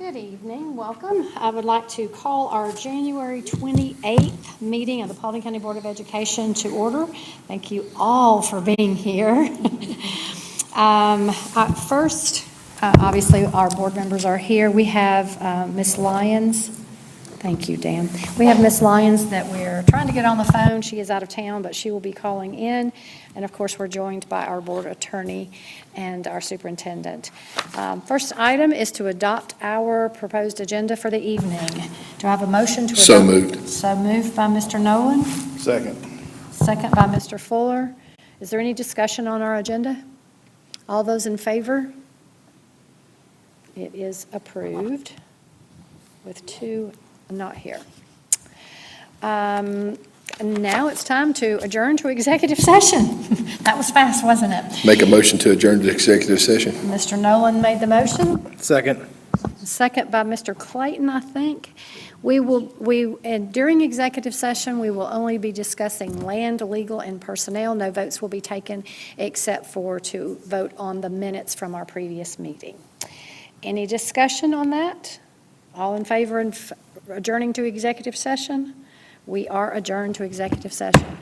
Good evening, welcome. I would like to call our January 28th meeting of the Paulding County Board of Education to order. Thank you all for being here. First, obviously our board members are here. We have Ms. Lyons. Thank you, Dan. We have Ms. Lyons that we're trying to get on the phone. She is out of town, but she will be calling in. And of course, we're joined by our board attorney and our superintendent. First item is to adopt our proposed agenda for the evening. Do I have a motion to adopt? So moved. So moved by Mr. Nolan. Second. Second by Mr. Fuller. Is there any discussion on our agenda? All those in favor? It is approved with two not here. And now it's time to adjourn to executive session. That was fast, wasn't it? Make a motion to adjourn to executive session. Mr. Nolan made the motion. Second. Second by Mr. Clayton, I think. During executive session, we will only be discussing land, legal, and personnel. No votes will be taken except for to vote on the minutes from our previous meeting. Any discussion on that? All in favor of adjourning to executive session? We are adjourned to executive session.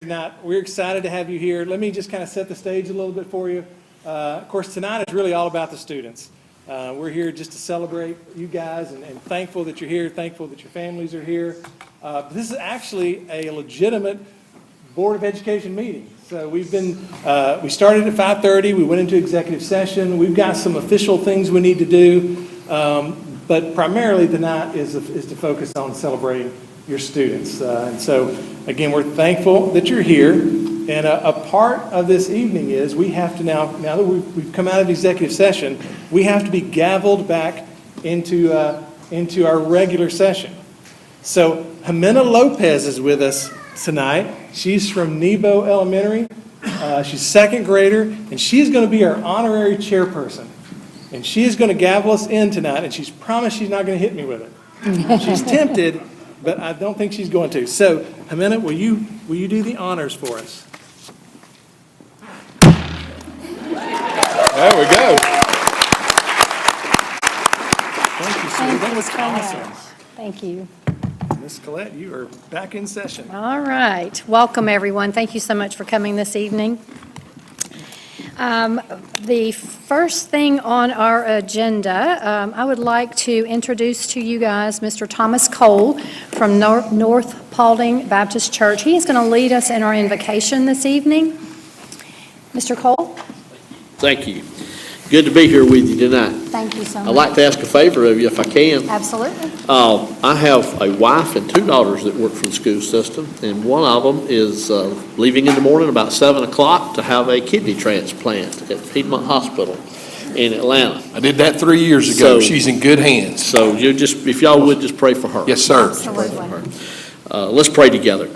tonight. We're excited to have you here. Let me just kind of set the stage a little bit for you. Of course, tonight is really all about the students. We're here just to celebrate you guys and thankful that you're here, thankful that your families are here. This is actually a legitimate Board of Education meeting. So we started at 5:30, we went into executive session. We've got some official things we need to do, but primarily tonight is to focus on celebrating your students. And so, again, we're thankful that you're here. And a part of this evening is we have to now that we've come out of executive session, we have to be gavelled back into our regular session. So Jimena Lopez is with us tonight. She's from Nebo Elementary. She's second grader, and she's going to be our honorary chairperson. And she is going to gavel us in tonight, and she's promised she's not going to hit me with it. She's tempted, but I don't think she's going to. So, Jimena, will you do the honors for us? There we go. Thank you, sir. That was awesome. Thank you. Ms. Collette, you are back in session. All right. Welcome, everyone. Thank you so much for coming this evening. The first thing on our agenda, I would like to introduce to you guys Mr. Thomas Cole from North Paulding Baptist Church. He is going to lead us in our invocation this evening. Mr. Cole? Thank you. Good to be here with you tonight. Thank you so much. I'd like to ask a favor of you if I can. Absolutely. I have a wife and two daughters that work for the school system, and one of them is leaving in the morning about 7 o'clock to have a kidney transplant at Piedmont Hospital in Atlanta. I did that 3 years ago. So- She's in good hands. So if y'all would just pray for her. Yes, sir. Absolutely. Let's pray together.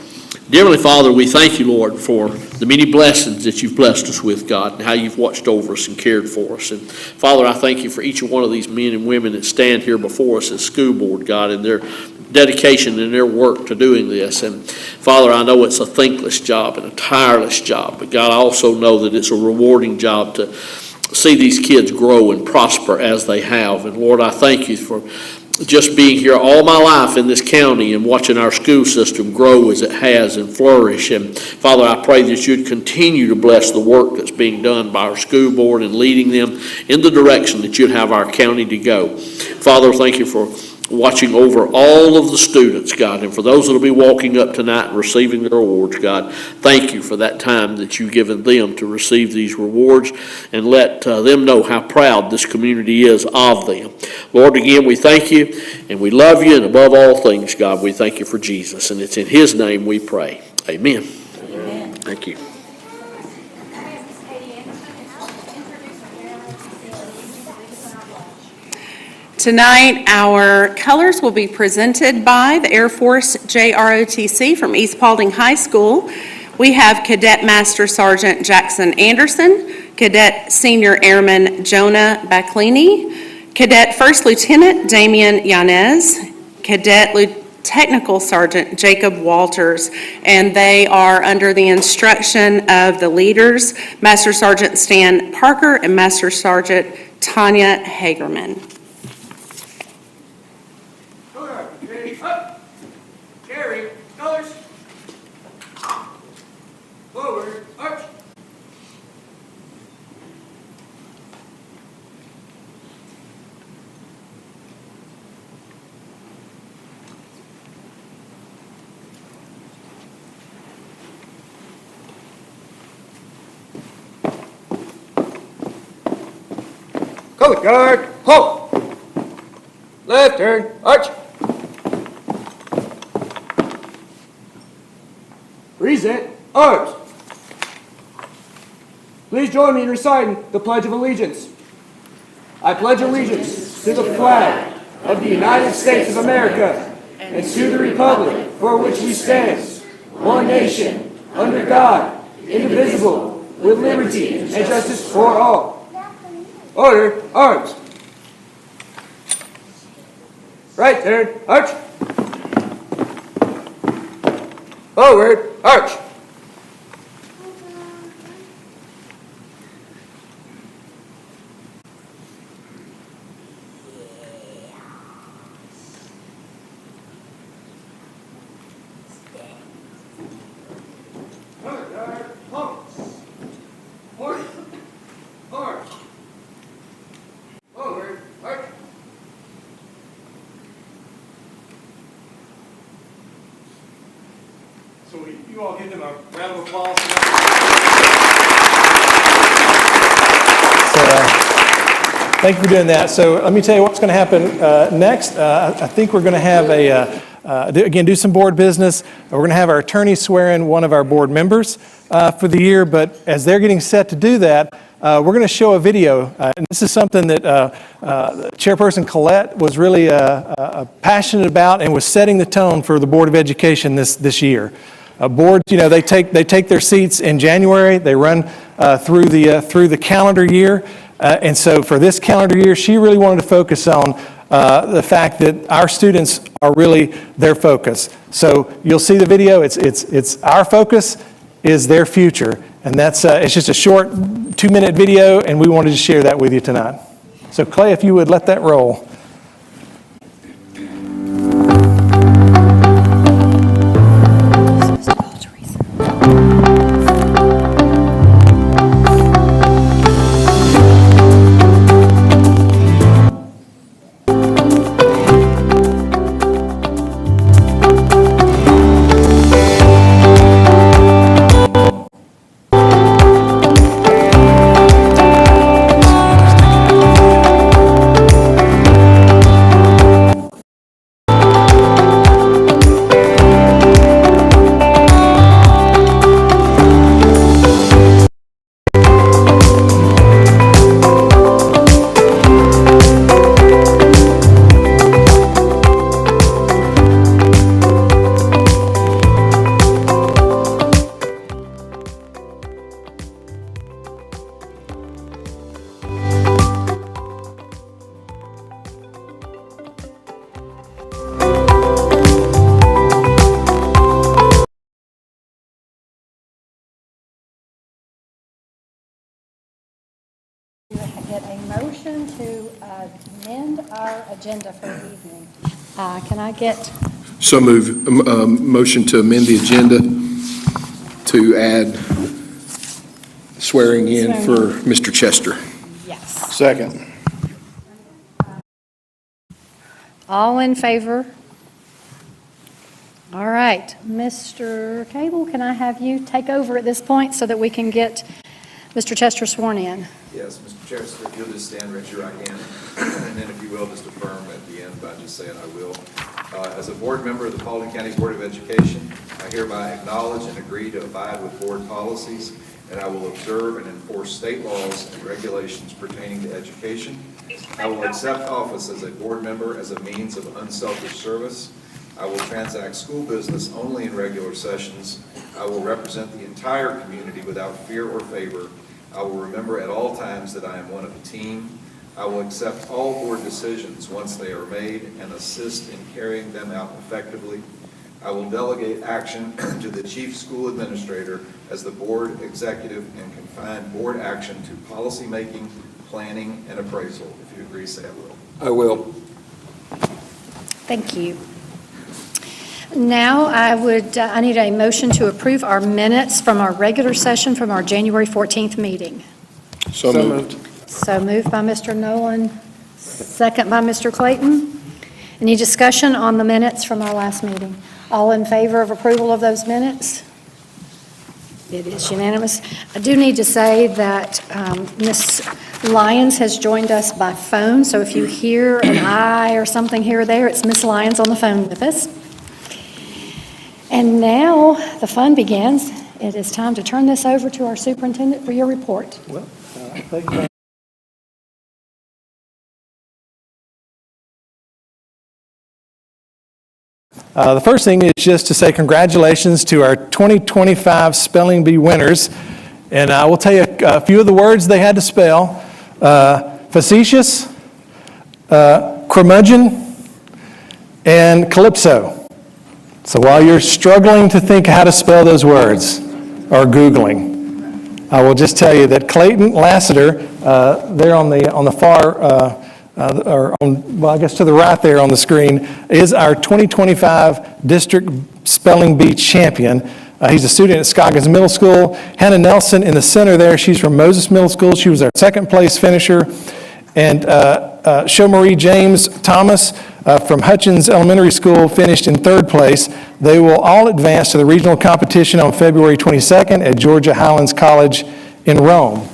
Dear Heavenly Father, we thank you, Lord, for the many blessings that you've blessed us with, God, and how you've watched over us and cared for us. And Father, I thank you for each one of these men and women that stand here before us as school board, God, and their dedication and their work to doing this. And Father, I know it's a thankless job and a tireless job, but God, I also know that it's a rewarding job to see these kids grow and prosper as they have. And Lord, I thank you for just being here all my life in this county and watching our school system grow as it has and flourish. And Father, I pray that you'd continue to bless the work that's being done by our school board and leading them in the direction that you'd have our county to go. Father, thank you for watching over all of the students, God, and for those that will be walking up tonight and receiving their awards, God, thank you for that time that you've given them to receive these rewards, and let them know how proud this community is of them. Lord, again, we thank you, and we love you, and above all things, God, we thank you for Jesus, and it's in his name we pray. Amen. Amen. Thank you. Tonight, our colors will be presented by the Air Force JROTC from East Paulding High School. We have Cadet Master Sergeant Jackson Anderson, Cadet Senior Airman Jonah Baclini, Cadet First Lieutenant Damian Yanez, Cadet Technical Sergeant Jacob Walters, and they are under the instruction of the leaders, Master Sergeant Stan Parker and Master Sergeant Tanya Hagerman. Up, carry, colors, forward, arch. Color guard, halt. Left turn, arch. Reset, arms. Please join me in reciting the Pledge of Allegiance. I pledge allegiance to the flag of the United States of America and to the republic for which we stand, one nation, under God, indivisible, with liberty and justice for all. Order, arms. Right turn, arch. Forward, arch. So you all give them a round of applause. Thank you for doing that. So let me tell you what's going to happen next. I think we're going to have again, do some board business. We're going to have our attorney swear in one of our board members for the year, but as they're getting set to do that, we're going to show a video. And this is something that Chairperson Collette was really passionate about and was setting the tone for the Board of Education this year. Boards, you know, they take their seats in January. They run through the calendar year. And so for this calendar year, she really wanted to focus on the fact that our students are really their focus. So you'll see the video. It's our focus is their future. And that's it's just a short 2-minute video, and we wanted to share that with you tonight. So Clay, if you would let that roll. Get a motion to amend our agenda for the evening. Can I get? So move, motion to amend the agenda to add swearing in for Mr. Chester. Yes. Second. All in favor? All right. Mr. Cable, can I have you take over at this point so that we can get Mr. Chester sworn in? Yes, Mr. Chair, if you'll just stand, raise your right hand, and then if you will, just affirm at the end by just saying, "I will." As a board member of the Paulding County Board of Education, I hereby acknowledge and agree to abide with board policies, and I will observe and enforce state laws and regulations pertaining to education. I will accept office as a board member as a means of unselfish service. I will transact school business only in regular sessions. I will represent the entire community without fear or favor. I will remember at all times that I am one of a team. I will accept all board decisions once they are made and assist in carrying them out effectively. I will delegate action to the chief school administrator as the board executive and confine board action to policy making, planning, and appraisal. If you agree, say I will. I will. Thank you. Now I need a motion to approve our minutes from our regular session from our January 14th meeting. So moved. So moved by Mr. Nolan, second by Mr. Clayton. Any discussion on the minutes from our last meeting? All in favor of approval of those minutes? It is unanimous. I do need to say that Ms. Lyons has joined us by phone, so if you hear an I or something here or there, it's Ms. Lyons on the phone with us. And now the fun begins. It is time to turn this over to our superintendent for your report. Well, thank you. The first thing is just to say congratulations to our 2025 Spelling Bee winners. And I will tell you a few of the words they had to spell. Facetious, curmudgeon, and calypso. So while you're struggling to think how to spell those words or Googling, I will just tell you that Clayton Lassiter, there on the far, or on, well, I guess to the right there on the screen, is our 2025 District Spelling Bee champion. He's a student at Scoggins Middle School. Hannah Nelson in the center there, she's from Moses Middle School. She was our second place finisher. And Show Marie James Thomas from Hutchins Elementary School finished in third place. They will all advance to the regional competition on February 22nd at Georgia Highlands College in Rome.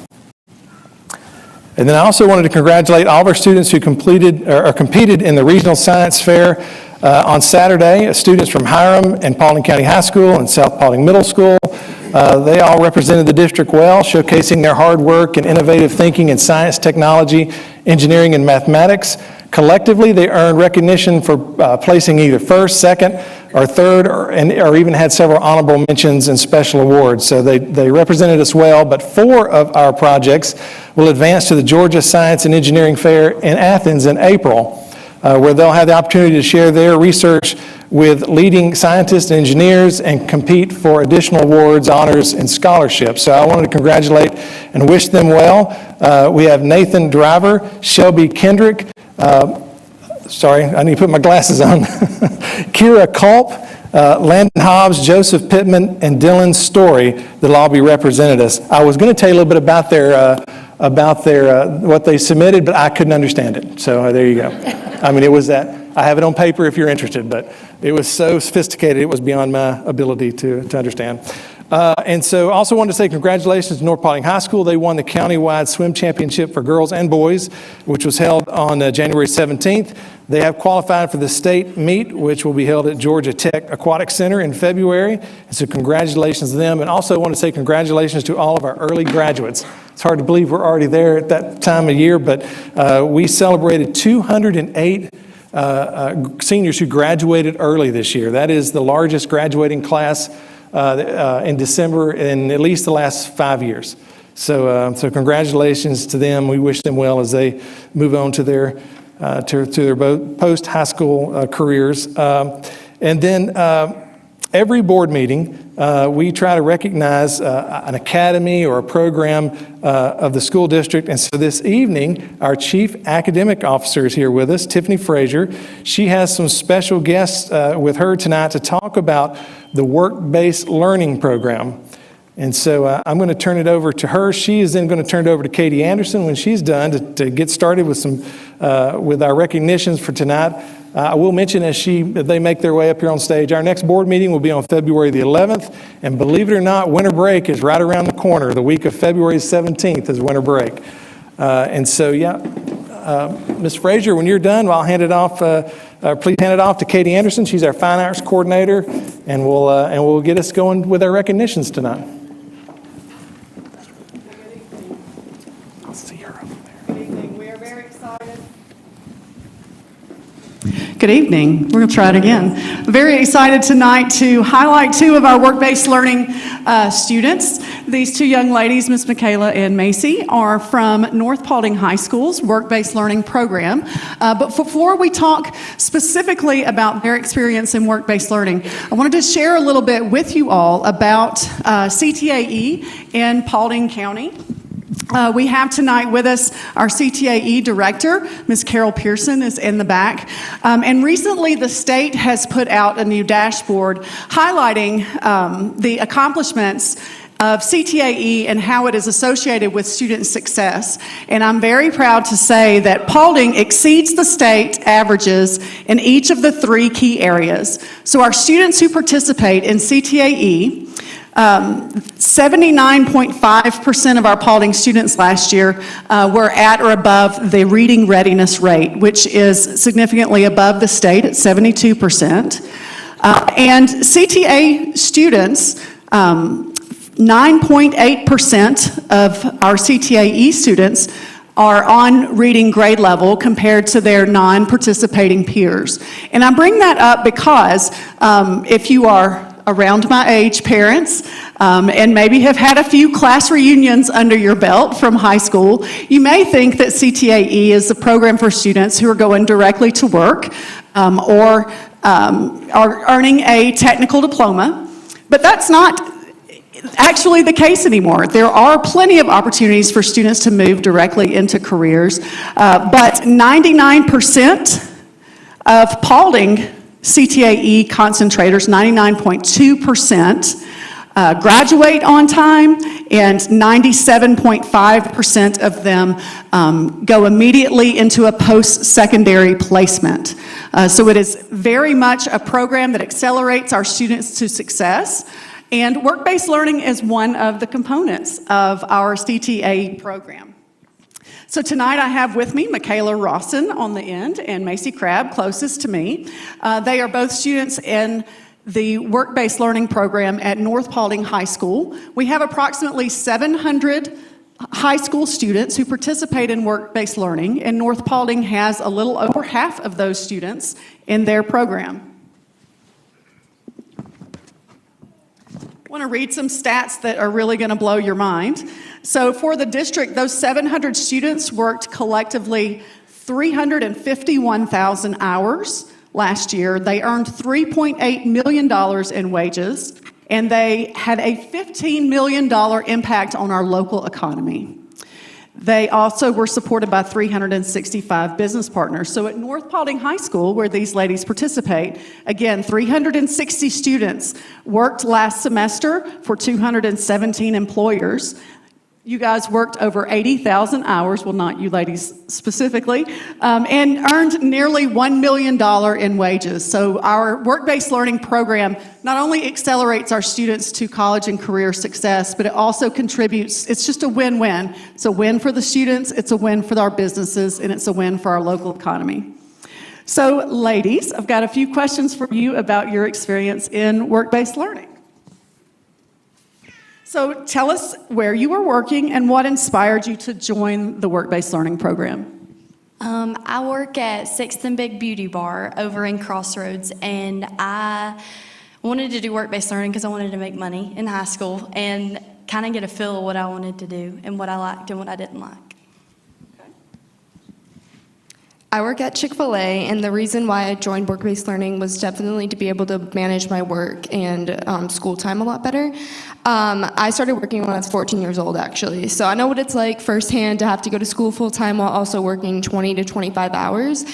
And then I also wanted to congratulate all of our students who competed in the Regional Science Fair on Saturday. Students from Hiram and Paulding County High School and South Paulding Middle School. They all represented the district well, showcasing their hard work and innovative thinking in science, technology, engineering, and mathematics. Collectively, they earned recognition for placing either first, second, or third, or even had several honorable mentions and special awards. So they represented us well, but 4 of our projects will advance to the Georgia Science and Engineering Fair in Athens in April, where they'll have the opportunity to share their research with leading scientists and engineers and compete for additional awards, honors, and scholarships. So I wanted to congratulate and wish them well. We have Nathan Driver, Shelby Kendrick, sorry, I need to put my glasses on, Kira Culp, Landon Hobbs, Joseph Pittman, and Dylan Story that'll all be represented us. I was going to tell you a little bit about their what they submitted, but I couldn't understand it. So there you go. I mean, it was that. I have it on paper if you're interested, but it was so sophisticated, it was beyond my ability to understand. And so also wanted to say congratulations to North Paulding High School. They won the countywide swim championship for girls and boys, which was held on January 17th. They have qualified for the state meet, which will be held at Georgia Tech Aquatic Center in February. And so congratulations to them. And also want to say congratulations to all of our early graduates. It's hard to believe we're already there at that time of year, but we celebrated 208 seniors who graduated early this year. That is the largest graduating class in December in at least the last 5 years. So congratulations to them. We wish them well as they move on to their post-high school careers. And then every board meeting, we try to recognize an academy or a program of the school district. And so this evening, our Chief Academic Officer is here with us, Tiffany Frazier. She has some special guests with her tonight to talk about the work-based learning program. And so I'm going to turn it over to her. She is then going to turn it over to Katie Anderson when she's done to get started with with our recognitions for tonight. I will mention as they make their way up here on stage, our next board meeting will be on February the 11th. And believe it or not, winter break is right around the corner. The week of February 17th is winter break. And so, Ms. Frazier, when you're done, I'll hand it off. Please hand it off to Katie Anderson. She's our Fine Arts Coordinator, and we'll get us going with our recognitions tonight. I'll see her over there. Good evening. We are very excited. Good evening. We're going to try it again. Very excited tonight to highlight 2 of our work-based learning students. These 2 young ladies, Ms. Michaela and Macy, are from North Paulding High School's work-based learning program. But before we talk specifically about their experience in work-based learning, I wanted to share a little bit with you all about CTAE in Paulding County. We have tonight with us our CTAE director, Ms. Carol Pearson, is in the back. And recently the state has put out a new dashboard highlighting the accomplishments of CTAE and how it is associated with student success. And I'm very proud to say that Paulding exceeds the state averages in each of the 3 key areas. So our students who participate in CTAE, 79.5% of our Paulding students last year were at or above the reading readiness rate, which is significantly above the state at 72%. And CTA students, 9.8% of our CTAE students are on reading grade level compared to their non-participating peers. And I bring that up because if you are around my age, parents, and maybe have had a few class reunions under your belt from high school, you may think that CTAE is a program for students who are going directly to work or are earning a technical diploma, but that's not actually the case anymore. There are plenty of opportunities for students to move directly into careers, but 99% of Paulding CTAE concentrators, 99.2%, graduate on time, and 97.5% of them go immediately into a post-secondary placement. So it is very much a program that accelerates our students to success, and work-based learning is one of the components of our CTA program. So tonight I have with me Michaela Rawson on the end and Macy Crabb closest to me. They are both students in the work-based learning program at North Paulding High School. We have approximately 700 high school students who participate in work-based learning, and North Paulding has a little over half of those students in their program. I want to read some stats that are really going to blow your mind. So for the district, those 700 students worked collectively 351,000 hours last year. They earned $3.8 million in wages, and they had a $15 million impact on our local economy. They also were supported by 365 business partners. So at North Paulding High School, where these ladies participate, again, 360 students worked last semester for 217 employers. You guys worked over 80,000 hours, well, not you ladies specifically, and earned nearly $1 million in wages. So our work-based learning program not only accelerates our students to college and career success, but it also contributes, it's just a win-win. It's a win for the students, it's a win for our businesses, and it's a win for our local economy. So ladies, I've got a few questions for you about your experience in work-based learning. So tell us where you were working and what inspired you to join the work-based learning program. I work at XIII and Big Beauty Bar over in Crossroads, and I wanted to do work-based learning because I wanted to make money in high school and kind of get a feel of what I wanted to do and what I liked and what I didn't like. I work at Chick-fil-A, and the reason why I joined work-based learning was definitely to be able to manage my work and school time a lot better. I started working when I was 14 years old, actually, so I know what it's like firsthand to have to go to school full-time while also working 20 to 25 hours,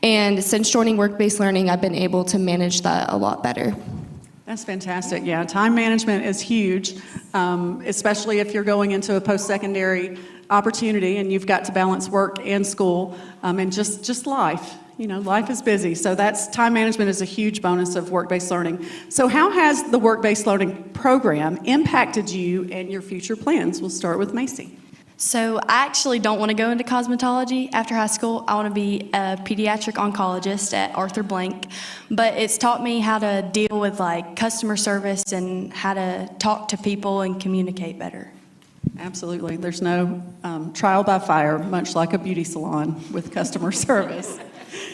and since joining work-based learning, I've been able to manage that a lot better. That's fantastic. Yeah, time management is huge, especially if you're going into a post-secondary opportunity and you've got to balance work and school and just life. You know, life is busy, so that's time management is a huge bonus of work-based learning. So how has the work-based learning program impacted you and your future plans? We'll start with Macy. So I actually don't want to go into cosmetology after high school. I want to be a pediatric oncologist at Arthur Blank, but it's taught me how to deal with like customer service and how to talk to people and communicate better. Absolutely. There's no trial by fire, much like a beauty salon with customer service.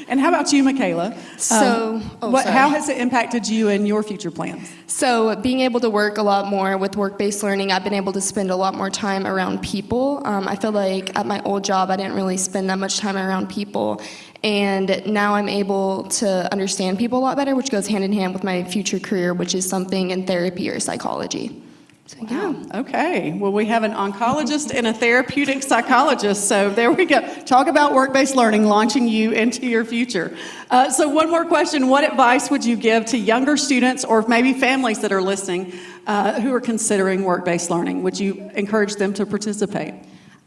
And how about you, Michaela? How has it impacted you and your future plans? So being able to work a lot more with work-based learning, I've been able to spend a lot more time around people. I feel like at my old job, I didn't really spend that much time around people. And now I'm able to understand people a lot better, which goes hand in hand with my future career, which is something in therapy or psychology. So, yeah. Okay. Well, we have an oncologist and a therapeutic psychologist, so there we go. Talk about work-based learning, launching you into your future. So one more question. What advice would you give to younger students or maybe families that are listening who are considering work-based learning? Would you encourage them to participate?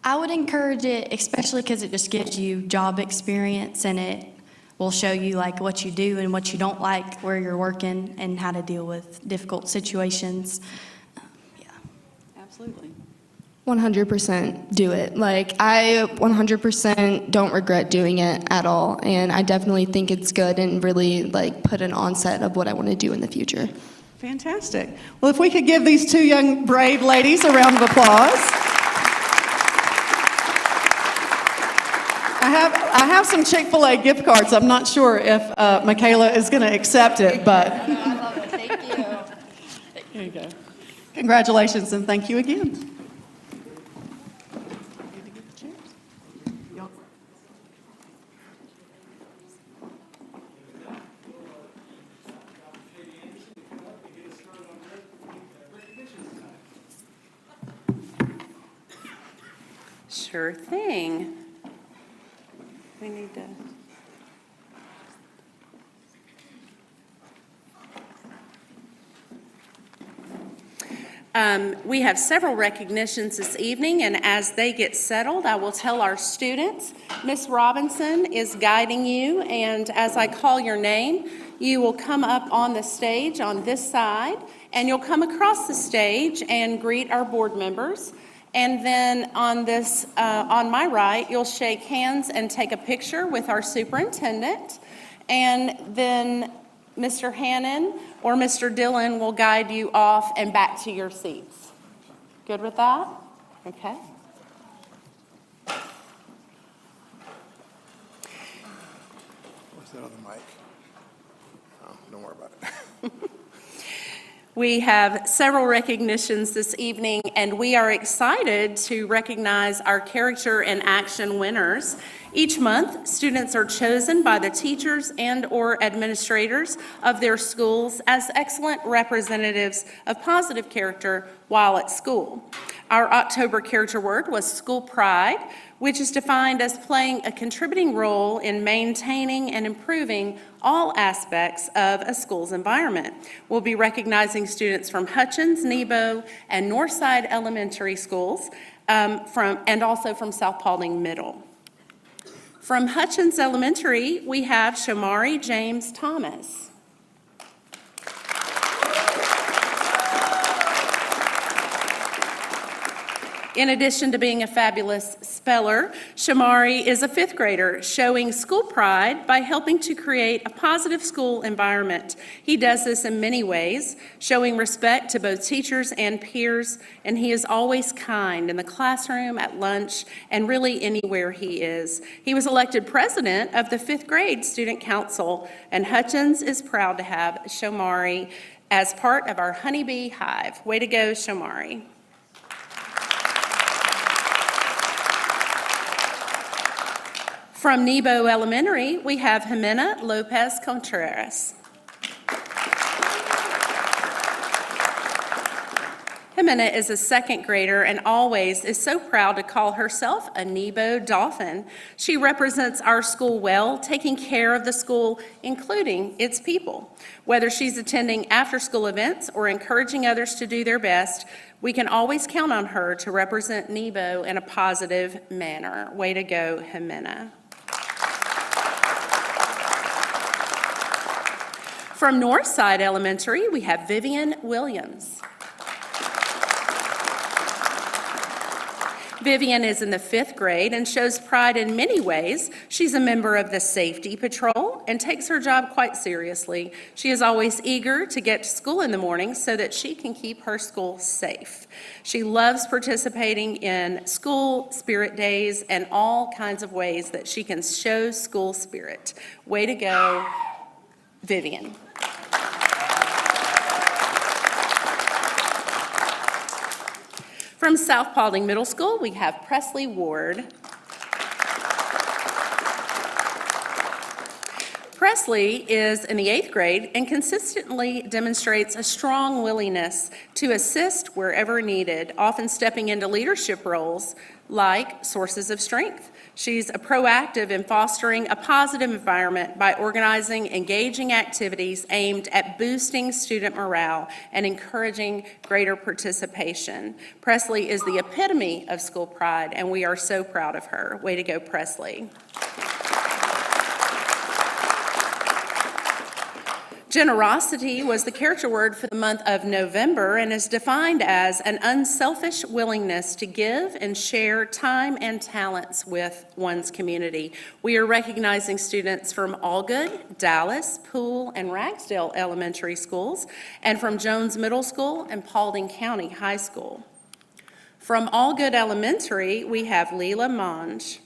I would encourage it, especially because it just gives you job experience and it will show you like what you do and what you don't like where you're working and how to deal with difficult situations. Absolutely. 100% do it. Like, I 100% don't regret doing it at all, and I definitely think it's good and really, like, put an onset of what I want to do in the future. Fantastic. Well, if we could give these two young, brave ladies a round of applause. I have some Chick-fil-A gift cards. I'm not sure if Michaela is going to accept it, but... I love it. Thank you. Here you go. Congratulations, and thank you again. Sure thing. We need to... We have several recognitions this evening, and as they get settled, I will tell our students. Miss Robinson is guiding you, and as I call your name, you will come up on the stage on this side, and you'll come across the stage and greet our board members. And then on my right, you'll shake hands and take a picture with our superintendent. And then Mr. Hannon or Mr. Dillon will guide you off and back to your seats. Good with that? Okay. Where's that other mic? Oh, don't worry about it. We have several recognitions this evening, and we are excited to recognize our Character and Action winners. Each month, students are chosen by the teachers and/or administrators of their schools as excellent representatives of positive character while at school. Our October character word was school pride, which is defined as playing a contributing role in maintaining and improving all aspects of a school's environment. We'll be recognizing students from Hutchins, Nebo, and Northside Elementary Schools, and also from South Paulding Middle. From Hutchins Elementary, we have Shamari James Thomas. In addition to being a fabulous speller, Shamari is a fifth grader showing school pride by helping to create a positive school environment. He does this in many ways, showing respect to both teachers and peers, and he is always kind in the classroom, at lunch, and really anywhere he is. He was elected president of the fifth grade student council, and Hutchins is proud to have Shamari as part of our honeybee hive. Way to go, Shamari. From Nebo Elementary, we have Jimena Lopez Contreras. Jimena is a second grader and always is so proud to call herself a Nebo Dolphin. She represents our school well, taking care of the school, including its people. Whether she's attending after-school events or encouraging others to do their best, we can always count on her to represent Nebo in a positive manner. Way to go, Jimena. From Northside Elementary, we have Vivian Williams. Vivian is in the fifth grade and shows pride in many ways. She's a member of the Safety Patrol and takes her job quite seriously. She is always eager to get to school in the morning so that she can keep her school safe. She loves participating in school spirit days and all kinds of ways that she can show school spirit. Way to go, Vivian. From South Paulding Middle School, we have Presley Ward. Presley is in the 8th grade and consistently demonstrates a strong willingness to assist wherever needed, often stepping into leadership roles like sources of strength. She's proactive in fostering a positive environment by organizing engaging activities aimed at boosting student morale and encouraging greater participation. Presley is the epitome of school pride, and we are so proud of her. Way to go, Presley. Generosity was the character word for the month of November and is defined as an unselfish willingness to give and share time and talents with one's community. We are recognizing students from Allgood, Dallas, Poole, and Ragsdale Elementary Schools, and from Jones Middle School and Paulding County High School. From Allgood Elementary, we have Leela Monge.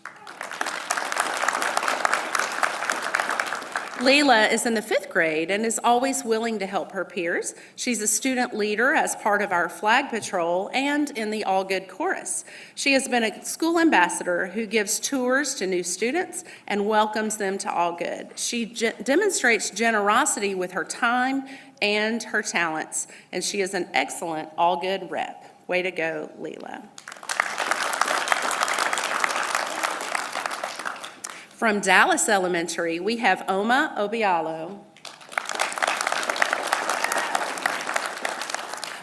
Leela is in the 5th grade and is always willing to help her peers. She's a student leader as part of our flag patrol and in the Allgood chorus. She has been a school ambassador who gives tours to new students and welcomes them to Allgood. She demonstrates generosity with her time and her talents, and she is an excellent Allgood rep. Way to go, Leela. From Dallas Elementary, we have Oma Obialo.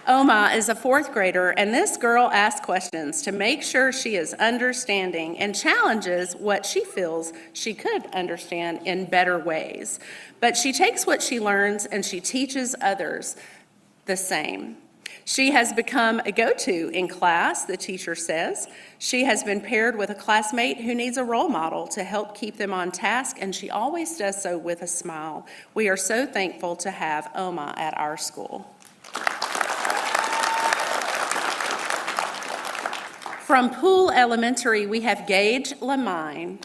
Oma is a fourth grader, and this girl asks questions to make sure she is understanding and challenges what she feels she could understand in better ways. But she takes what she learns and she teaches others the same. She has become a go-to in class, the teacher says. She has been paired with a classmate who needs a role model to help keep them on task, and she always does so with a smile. We are so thankful to have Oma at our school. From Poole Elementary, we have Gage Lamine.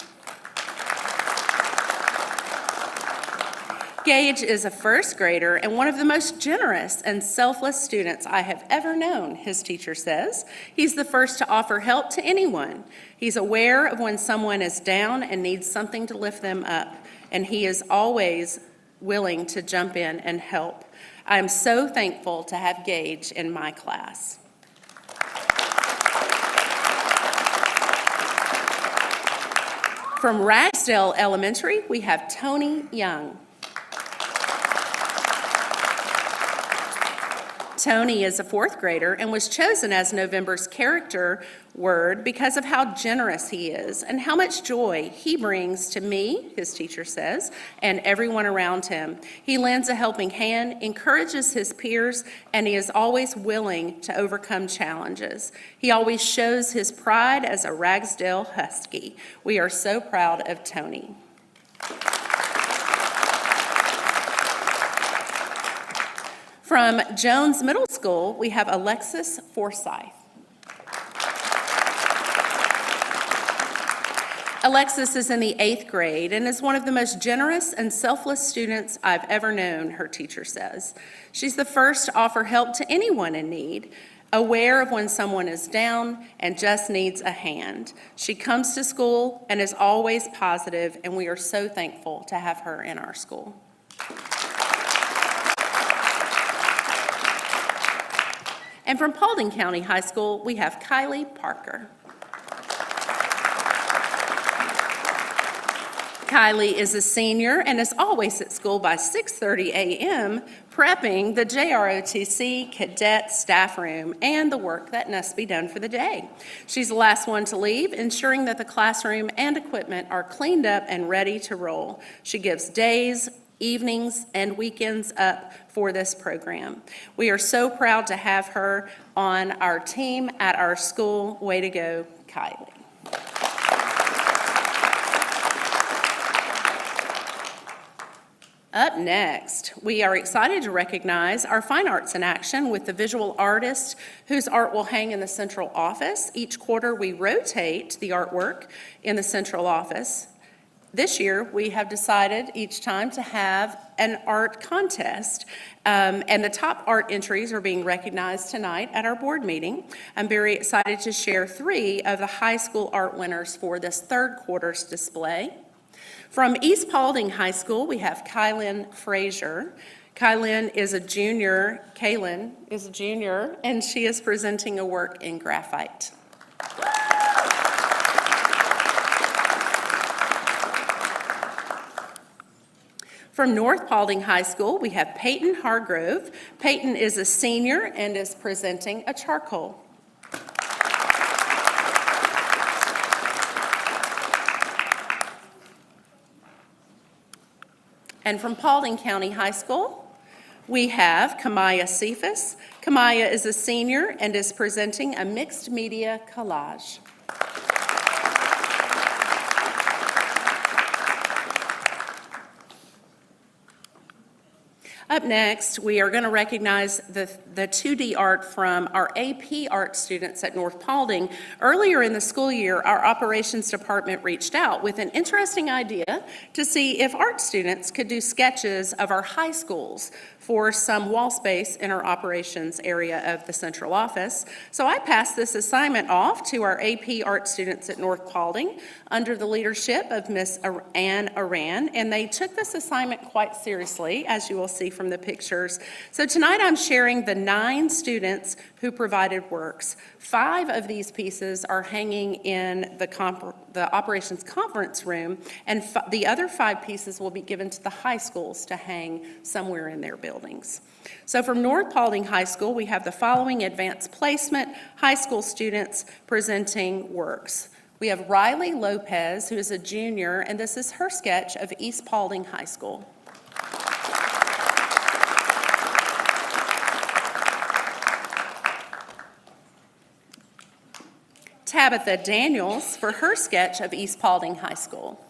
Gage is a first grader and one of the most generous and selfless students I have ever known, his teacher says. He's the first to offer help to anyone. He's aware of when someone is down and needs something to lift them up, and he is always willing to jump in and help. I am so thankful to have Gage in my class. From Ragsdale Elementary, we have Tony Young. Tony is a fourth grader and was chosen as November's character word because of how generous he is and how much joy he brings to me, his teacher says, and everyone around him. He lends a helping hand, encourages his peers, and he is always willing to overcome challenges. He always shows his pride as a Ragsdale Husky. We are so proud of Tony. From Jones Middle School, we have Alexis Forsyth. Alexis is in the 8th grade and is one of the most generous and selfless students I've ever known, her teacher says. She's the first to offer help to anyone in need, aware of when someone is down and just needs a hand. She comes to school and is always positive, and we are so thankful to have her in our school. And from Paulding County High School, we have Kylie Parker. Kylie is a senior and is always at school by 6:30 a.m., prepping the JROTC cadet staff room and the work that must be done for the day. She's the last one to leave, ensuring that the classroom and equipment are cleaned up and ready to roll. She gives days, evenings, and weekends up for this program. We are so proud to have her on our team at our school. Way to go, Kylie. Up next, we are excited to recognize our Fine Arts in Action with the visual artist whose art will hang in the central office. Each quarter, we rotate the artwork in the central office. This year, we have decided each time to have an art contest, and the top art entries are being recognized tonight at our board meeting. I'm very excited to share 3 of the high school art winners for this third quarter's display. From East Paulding High School, we have Kylan Frazier. Kaylin is a junior, and she is presenting a work in graphite. From North Paulding High School, we have Peyton Hargrove. Peyton is a senior and is presenting a charcoal. And from Paulding County High School, we have Kamaya Cephas. Kamaya is a senior and is presenting a mixed media collage. Up next, we are going to recognize the 2D art from our AP art students at North Paulding. Earlier in the school year, our operations department reached out with an interesting idea to see if art students could do sketches of our high schools for some wall space in our operations area of the central office. So I passed this assignment off to our AP art students at North Paulding under the leadership of Miss Ann Aran, and they took this assignment quite seriously, as you will see from the pictures. So tonight I'm sharing the 9 students who provided works. 5 of these pieces are hanging in the the operations conference room, and the other 5 pieces will be given to the high schools to hang somewhere in their buildings. So from North Paulding High School, we have the following advanced placement high school students presenting works. We have Riley Lopez, who is a junior, and this is her sketch of East Paulding High School. Tabitha Daniels for her sketch of East Paulding High School.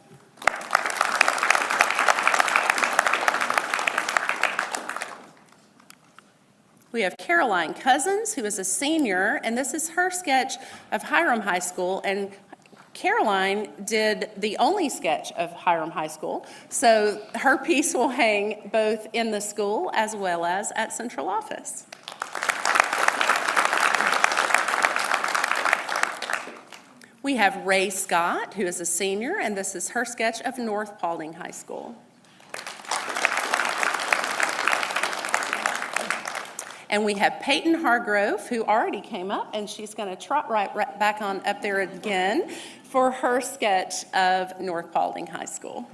We have Caroline Cousins, who is a senior, and this is her sketch of Hiram High School. And Caroline did the only sketch of Hiram High School, so her piece will hang both in the school as well as at central office. We have Ray Scott, who is a senior, and this is her sketch of North Paulding High School. And we have Peyton Hargrove, who already came up, and she's going to trot right back on up there again for her sketch of North Paulding High School.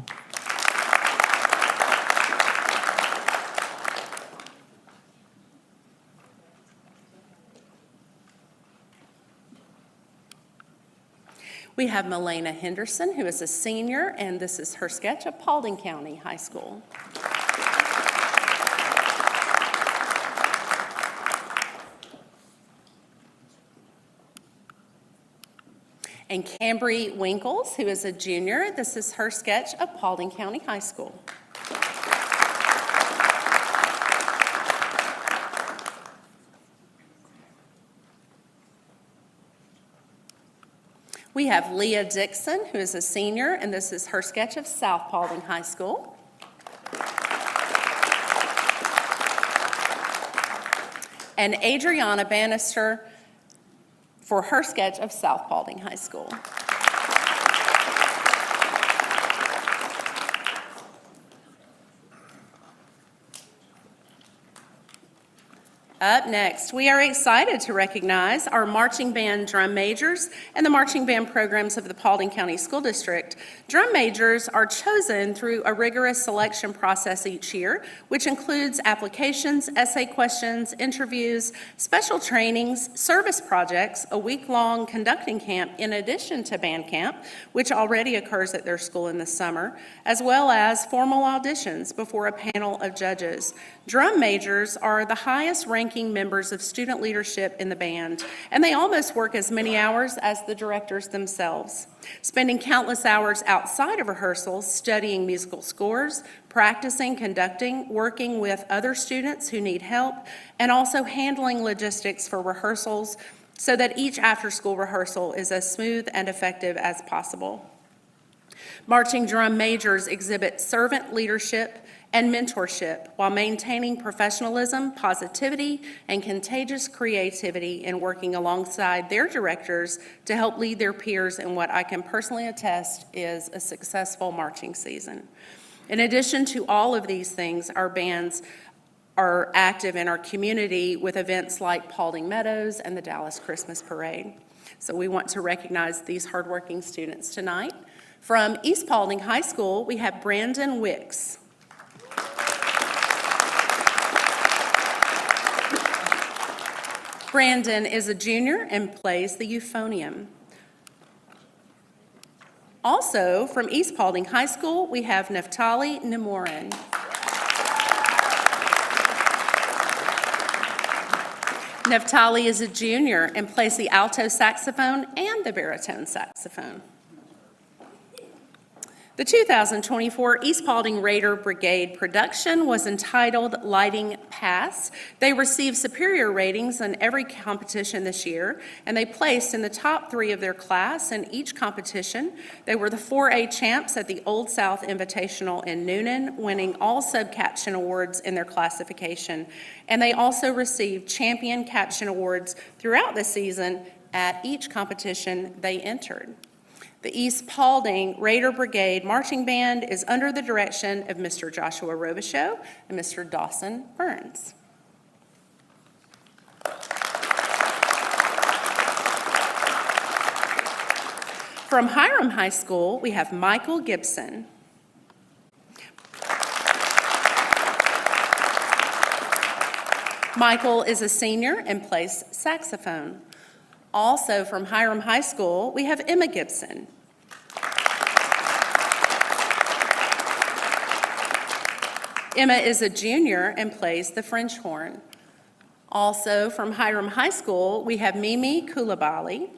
We have Milena Henderson, who is a senior, and this is her sketch of Paulding County High School. And Cambry Winkles, who is a junior, this is her sketch of Paulding County High School. We have Leah Dixon, who is a senior, and this is her sketch of South Paulding High School. And Adriana Bannister for her sketch of South Paulding High School. Up next, we are excited to recognize our marching band drum majors and the marching band programs of the Paulding County School District. Drum majors are chosen through a rigorous selection process each year, which includes applications, essay questions, interviews, special trainings, service projects, a week-long conducting camp in addition to band camp, which already occurs at their school in the summer, as well as formal auditions before a panel of judges. Drum majors are the highest ranking members of student leadership in the band, and they almost work as many hours as the directors themselves, spending countless hours outside of rehearsals studying musical scores, practicing, conducting, working with other students who need help, and also handling logistics for rehearsals so that each after-school rehearsal is as smooth and effective as possible. Marching drum majors exhibit servant leadership and mentorship while maintaining professionalism, positivity, and contagious creativity in working alongside their directors to help lead their peers in what I can personally attest is a successful marching season. In addition to all of these things, our bands are active in our community with events like Paulding Meadows and the Dallas Christmas Parade. So we want to recognize these hardworking students tonight. From East Paulding High School, we have Brandon Wicks. Brandon is a junior and plays the euphonium. Also, from East Paulding High School, we have Neftali Nemorin. Neftali is a junior and plays the alto saxophone and the baritone saxophone. The 2024 East Paulding Raider Brigade production was entitled Lighting Pass. They received superior ratings in every competition this year, and they placed in the top 3 of their class in each competition. They were the 4A champs at the Old South Invitational in Noonan, winning all sub-caption awards in their classification. And they also received champion caption awards throughout the season at each competition they entered. The East Paulding Raider Brigade Marching Band is under the direction of Mr. Joshua Robichaux and Mr. Dawson Burns. From Hiram High School, we have Michael Gibson. Michael is a senior and plays saxophone. Also from Hiram High School, we have Emma Gibson. Emma is a junior and plays the French horn. Also from Hiram High School, we have Mimi Koulibaly.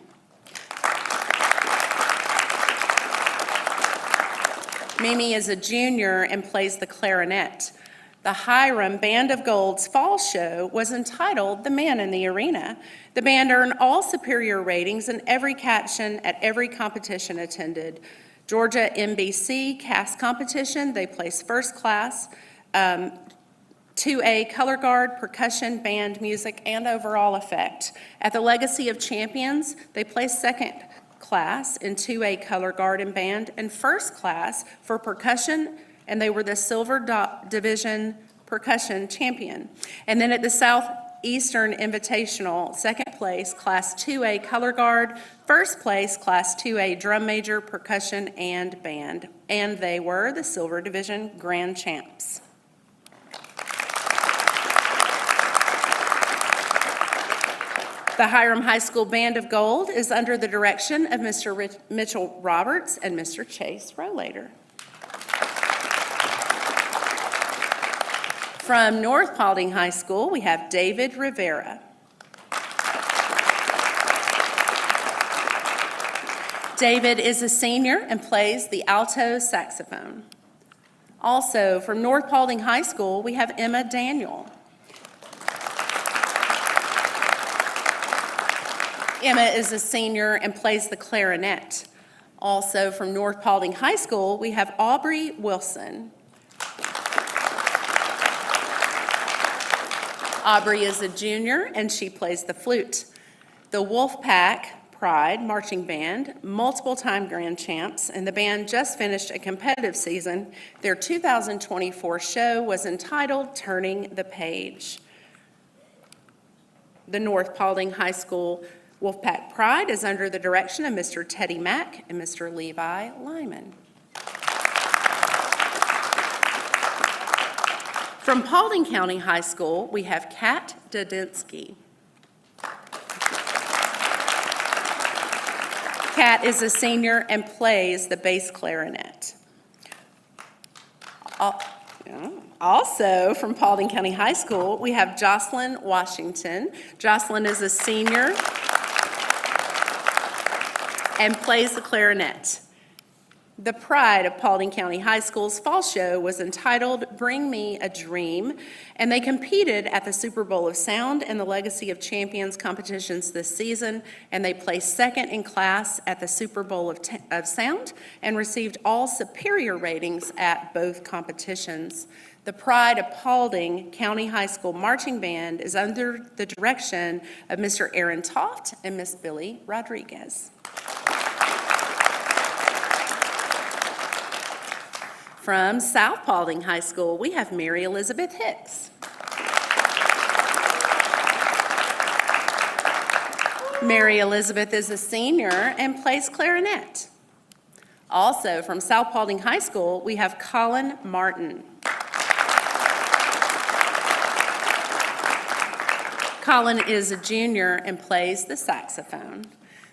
Mimi is a junior and plays the clarinet. The Hiram Band of Gold's fall show was entitled The Man in the Arena. The band earned all superior ratings in every caption at every competition attended. Georgia NBC cast competition, they placed first class. 2A color guard, percussion, band, music, and overall effect. At the Legacy of Champions, they placed second class in 2A color guard and band, and first class for percussion, and they were the Silver Division percussion champion. And then at the Southeastern Invitational, second place, Class 2A color guard, first place, Class 2A drum major, percussion, and band. And they were the Silver Division grand champs. The Hiram High School Band of Gold is under the direction of Mr. Mitchell Roberts and Mr. Chase Rollader. From North Paulding High School, we have David Rivera. David is a senior and plays the alto saxophone. Also, from North Paulding High School, we have Emma Daniel. Emma is a senior and plays the clarinet. Also from North Paulding High School, we have Aubrey Wilson. Aubrey is a junior and she plays the flute. The Wolfpack Pride Marching Band, multiple-time grand champs, and the band just finished a competitive season. Their 2024 show was entitled Turning the Page. The North Paulding High School Wolfpack Pride is under the direction of Mr. Teddy Mack and Mr. Levi Lyman. From Paulding County High School, we have Kat Dodinsky. Kat is a senior and plays the bass clarinet. Also, from Paulding County High School, we have Jocelyn Washington. Jocelyn is a senior and plays the clarinet. The pride of Paulding County High School's fall show was entitled Bring Me a Dream, and they competed at the Super Bowl of Sound and the Legacy of Champions competitions this season, and they placed second in class at the Super Bowl of Sound and received all superior ratings at both competitions. The pride of Paulding County High School Marching Band is under the direction of Mr. Aaron Toft and Miss Billy Rodriguez. From South Paulding High School, we have Mary Elizabeth Hicks. Mary Elizabeth is a senior and plays clarinet. Also from South Paulding High School, we have Colin Martin. Colin is a junior and plays the saxophone.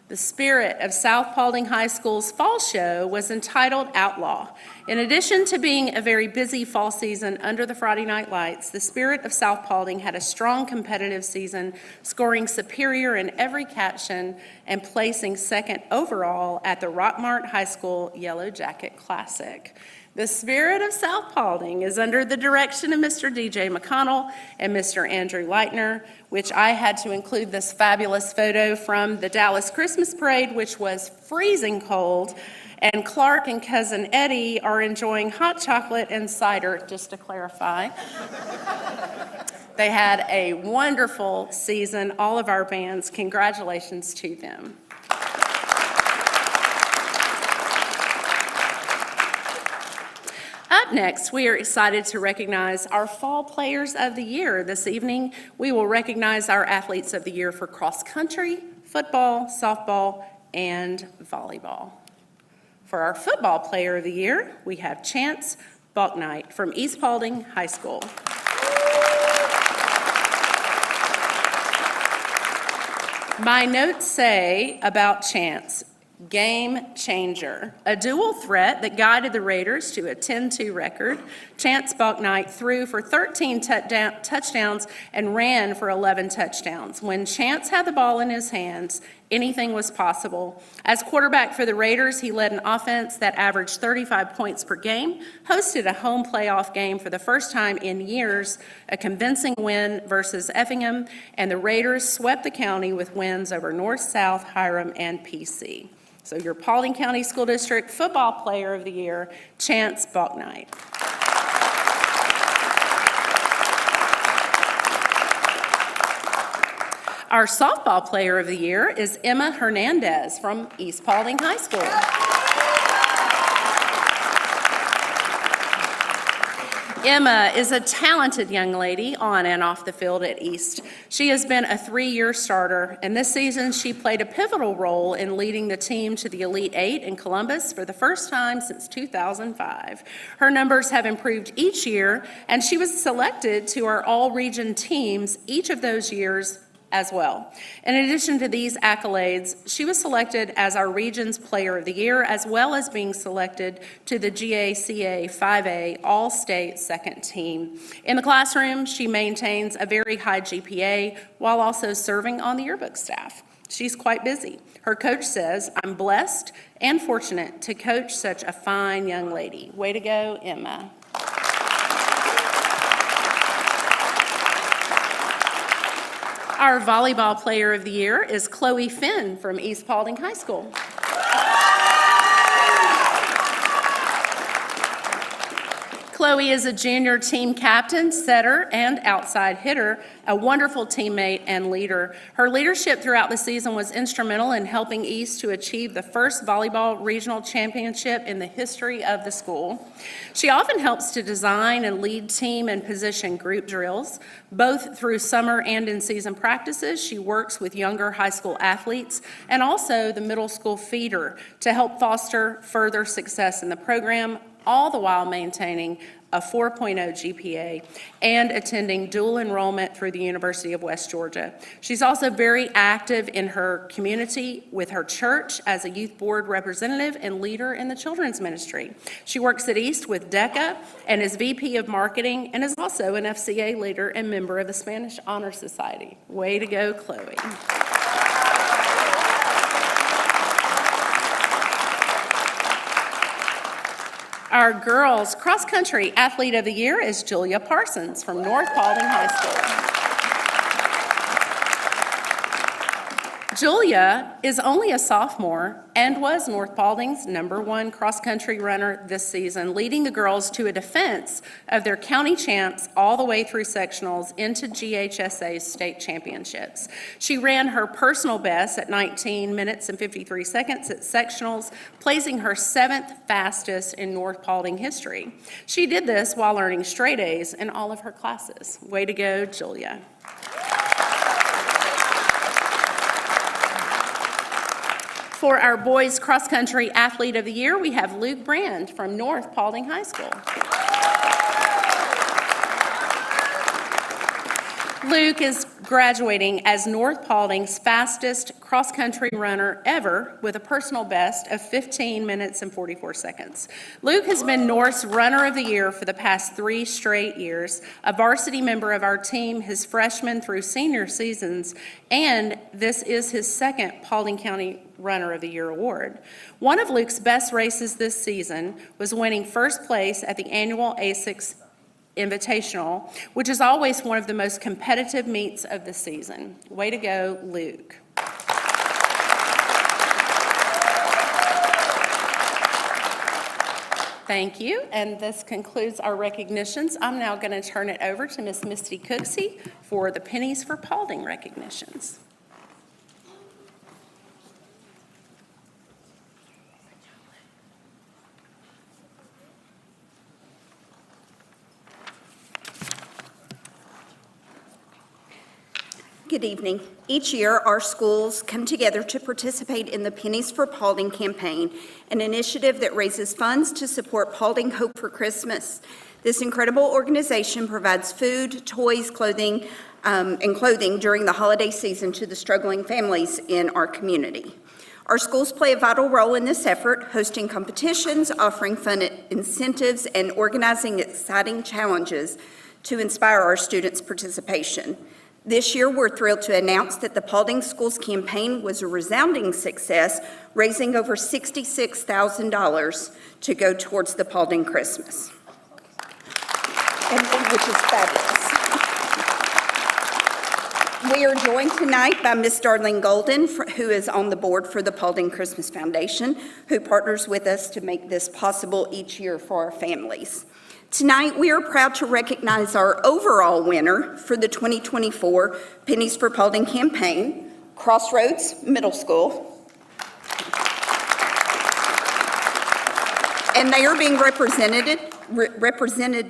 The spirit of South Paulding High School's fall show was entitled Outlaw. In addition to being a very busy fall season under the Friday Night Lights, the spirit of South Paulding had a strong competitive season, scoring superior in every caption and placing second overall at the Rockmart High School Yellow Jacket Classic. The spirit of South Paulding is under the direction of Mr. DJ McConnell and Mr. Andrew Leitner, which I had to include this fabulous photo from the Dallas Christmas Parade, which was freezing cold, and Clark and Cousin Eddie are enjoying hot chocolate and cider, just to clarify. They had a wonderful season, all of our bands. Congratulations to them. Up next, we are excited to recognize our Fall Players of the Year. This evening, we will recognize our Athletes of the Year for cross country, football, softball, and volleyball. For our football player of the year, we have Chance Bucknight from East Paulding High School. My notes say about Chance, game changer, a dual threat that guided the Raiders to a 10-2 record. Chance Bucknight threw for 13 touchdowns and ran for 11 touchdowns. When Chance had the ball in his hands, anything was possible. As quarterback for the Raiders, he led an offense that averaged 35 points per game, hosted a home playoff game for the first time in years, a convincing win versus Effingham, and the Raiders swept the county with wins over North, South, Hiram, and PC. So your Paulding County School District Football Player of the Year, Chance Bucknight. Our softball player of the year is Emma Hernandez from East Paulding High School. Emma is a talented young lady on and off the field at East. She has been a 3-year starter, and this season she played a pivotal role in leading the team to the Elite Eight in Columbus for the first time since 2005. Her numbers have improved each year, and she was selected to our all-region teams each of those years as well. In addition to these accolades, she was selected as our region's Player of the Year, as well as being selected to the GACA 5A All-State Second Team. In the classroom, she maintains a very high GPA while also serving on the yearbook staff. She's quite busy. Her coach says, "I'm blessed and fortunate to coach such a fine young lady." Way to go, Emma. Our volleyball player of the year is Chloe Finn from East Paulding High School. Chloe is a junior team captain, setter, and outside hitter, a wonderful teammate and leader. Her leadership throughout the season was instrumental in helping East to achieve the first volleyball regional championship in the history of the school. She often helps to design and lead team and position group drills. Both through summer and in-season practices, she works with younger high school athletes and also the middle school feeder to help foster further success in the program, all the while maintaining a 4.0 GPA and attending dual enrollment through the University of West Georgia. She's also very active in her community with her church as a youth board representative and leader in the children's ministry. She works at East with DECA and is VP of Marketing and is also an FCA leader and member of the Spanish Honor Society. Way to go, Chloe. Our girls cross-country athlete of the year is Julia Parsons from North Paulding High School. Julia is only a sophomore and was North Paulding's #1 cross-country runner this season, leading the girls to a defense of their county champs all the way through sectionals into GHSA's state championships. She ran her personal best at 19 minutes and 53 seconds at sectionals, placing her 7th fastest in North Paulding history. She did this while earning straight A's in all of her classes. Way to go, Julia. For our boys cross-country athlete of the year, we have Luke Brand from North Paulding High School. Luke is graduating as North Paulding's fastest cross-country runner ever with a personal best of 15 minutes and 44 seconds. Luke has been North's runner of the year for the past 3 straight years, a varsity member of our team his freshman through senior seasons, and this is his 2nd Paulding County Runner of the Year award. One of Luke's best races this season was winning first place at the annual ASICS Invitational, which is always one of the most competitive meets of the season. Way to go, Luke. Thank you, and this concludes our recognitions. I'm now going to turn it over to Miss Misty Cooksey for the Pennies for Paulding recognitions. Good evening. Each year, our schools come together to participate in the Pennies for Paulding campaign, an initiative that raises funds to support Paulding Hope for Christmas. This incredible organization provides food, toys, clothing during the holiday season to the struggling families in our community. Our schools play a vital role in this effort, hosting competitions, offering fun incentives, and organizing exciting challenges to inspire our students' participation. This year, we're thrilled to announce that the Paulding Schools campaign was a resounding success, raising over $66,000 to go towards the Paulding Christmas, which is fabulous. We are joined tonight by Ms. Darlene Golden, who is on the board for the Paulding Christmas Foundation, who partners with us to make this possible each year for our families. Tonight, we are proud to recognize our overall winner for the 2024 Pennies for Paulding campaign, Crossroads Middle School. And they are being represented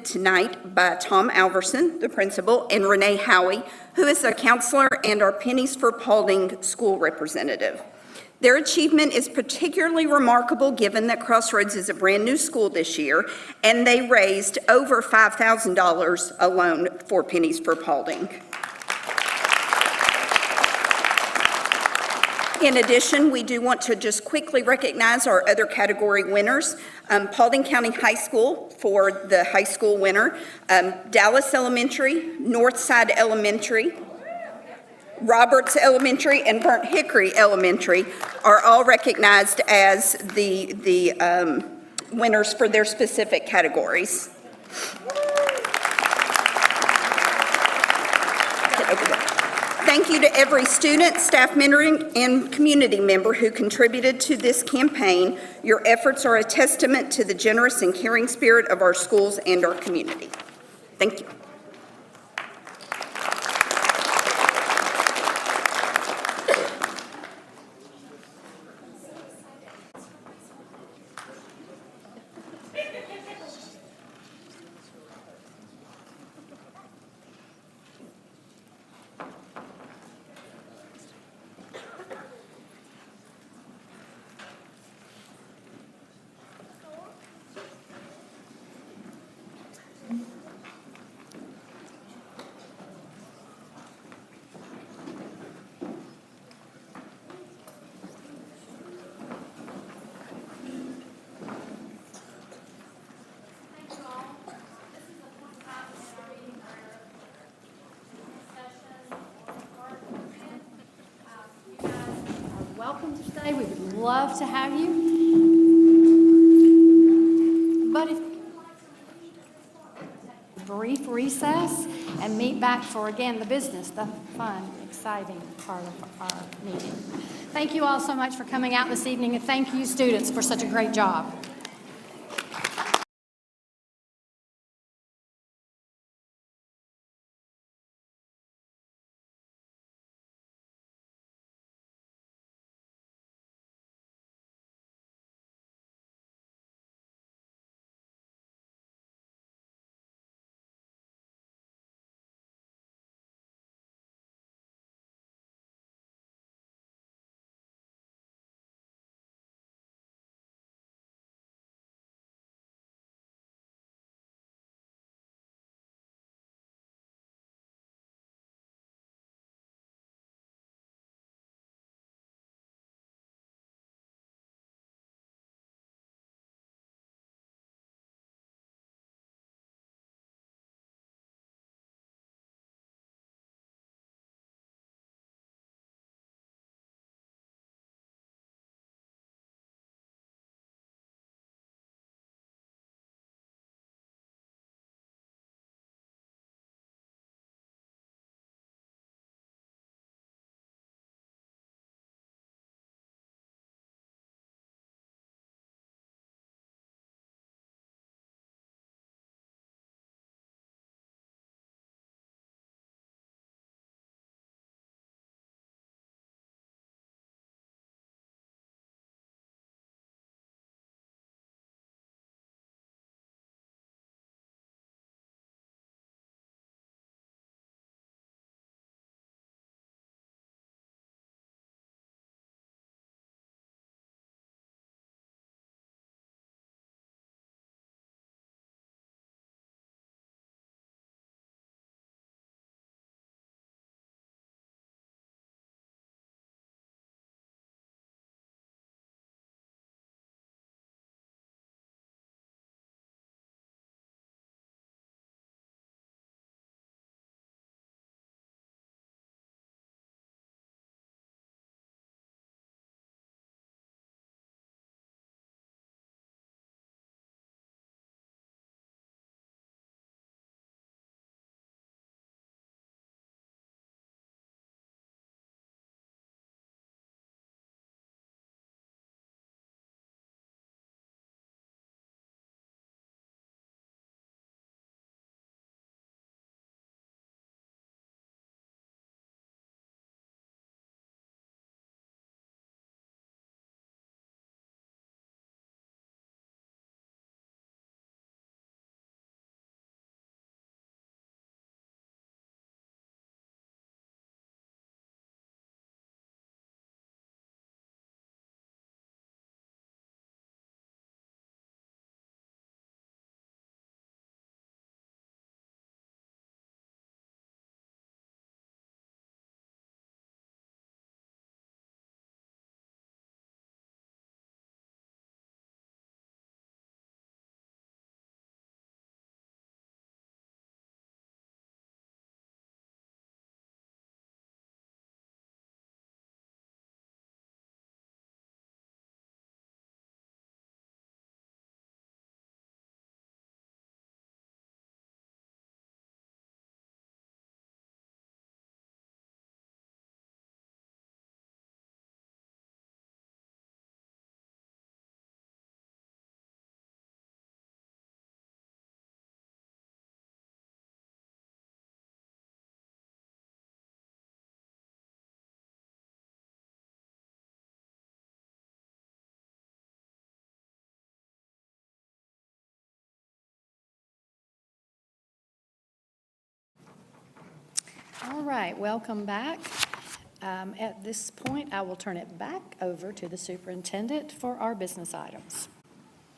tonight by Tom Alverson, the principal, and Renee Howie, who is a counselor and our Pennies for Paulding school representative. Their achievement is particularly remarkable given that Crossroads is a brand new school this year, and they raised over $5,000 alone for Pennies for Paulding. In addition, we do want to just quickly recognize our other category winners. Paulding County High School for the high school winner, Dallas Elementary, Northside Elementary, Roberts Elementary, and Burnt Hickory Elementary are all recognized as the winners for their specific categories. Thank you to every student, staff member, and community member who contributed to this campaign. Your efforts are a testament to the generous and caring spirit of our schools and our community. Thank you. Welcome to stay. We would love to have you. But if brief recess and meet back for, again, the business, the fun, exciting part of our meeting. Thank you all so much for coming out this evening, and thank you, students, for such a great job. right, welcome back. At this point, I will turn it back over to the superintendent for our business items.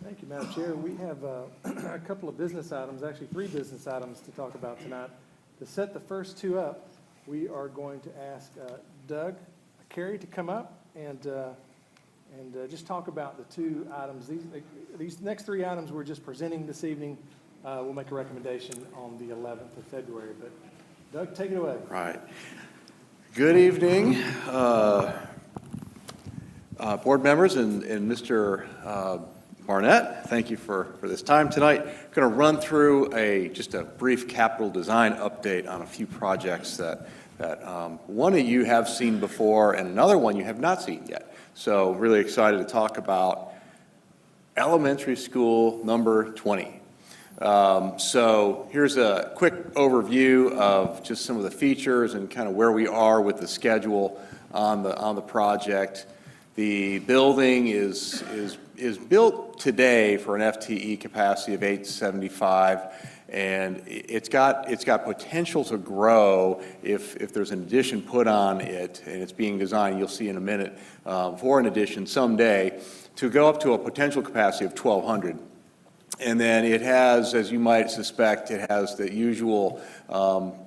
Thank you, Madam Chair. We have a couple of business items, actually 3 business items to talk about tonight. To set the first 2 up, we are going to ask Doug Carey to come up and just talk about the 2 items. These next 3 items we're just presenting this evening. We'll make a recommendation on the 11th of February. But Doug, take it away. Right. Good evening, board members and Mr. Barnett. Thank you for this time tonight. I'm going to run through just a brief capital design update on a few projects that one of you have seen before and another one you have not seen yet. So really excited to talk about elementary school number 20. So here's a quick overview of just some of the features and kind of where we are with the schedule on the project. The building is built today for an FTE capacity of 875, and it's got potential to grow if there's an addition put on it, and it's being designed, you'll see in a minute, for an addition someday, to go up to a potential capacity of 1,200. And then it has, as you might suspect, it has the usual